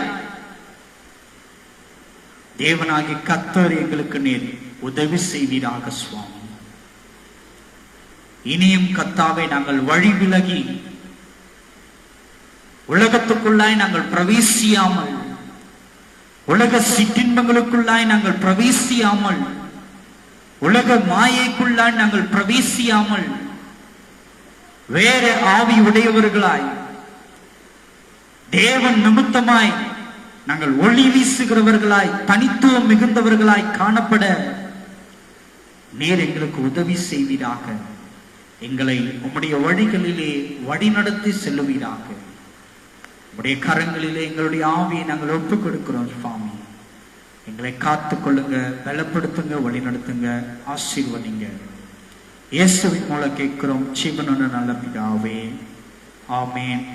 தேவனாகிய கர்த்தர் எங்களுக்கு நேர் உதவி செய்வீராக சுவாமி. இனியும் கர்த்தாவே நாங்கள் வழி விலகி உலகத்துக்குள்ளாய் நாங்கள் பிரவேசியாமல், உலக சிற்றின்பங்களுக்குள்ளாய் நாங்கள் பிரவேசியாமல், உலக மாயைக்குள்ளாய் நாங்கள் பிரவேசியாமல் வேற ஆவி உடையவர்களாய் தேவன் நிமித்தமாய் நாங்கள் ஒளி வீசுகிறவர்களாய் தனித்துவம் மிகுந்தவர்களாய் காணப்பட நீர் எங்களுக்கு உதவி செய்வீராக. எங்களை உம்முடைய வழிகளிலே வழிநடத்தி செல்லுவீராக. உம்முடைய கரங்களிலே எங்களுடைய ஆவியை நாங்கள் ஒப்புக் கொடுக்கிறோம் சுவாமி. எங்களை காத்து கொள்ளுங்க, பலப்படுத்துங்க, வழி நடத்துங்க, ஆசீர்வதிங்க. இயேசுவின் மூலம் கேட்கிறோம் ஜீவனுள்ள நல்ல பிதாவே, ஆமென்.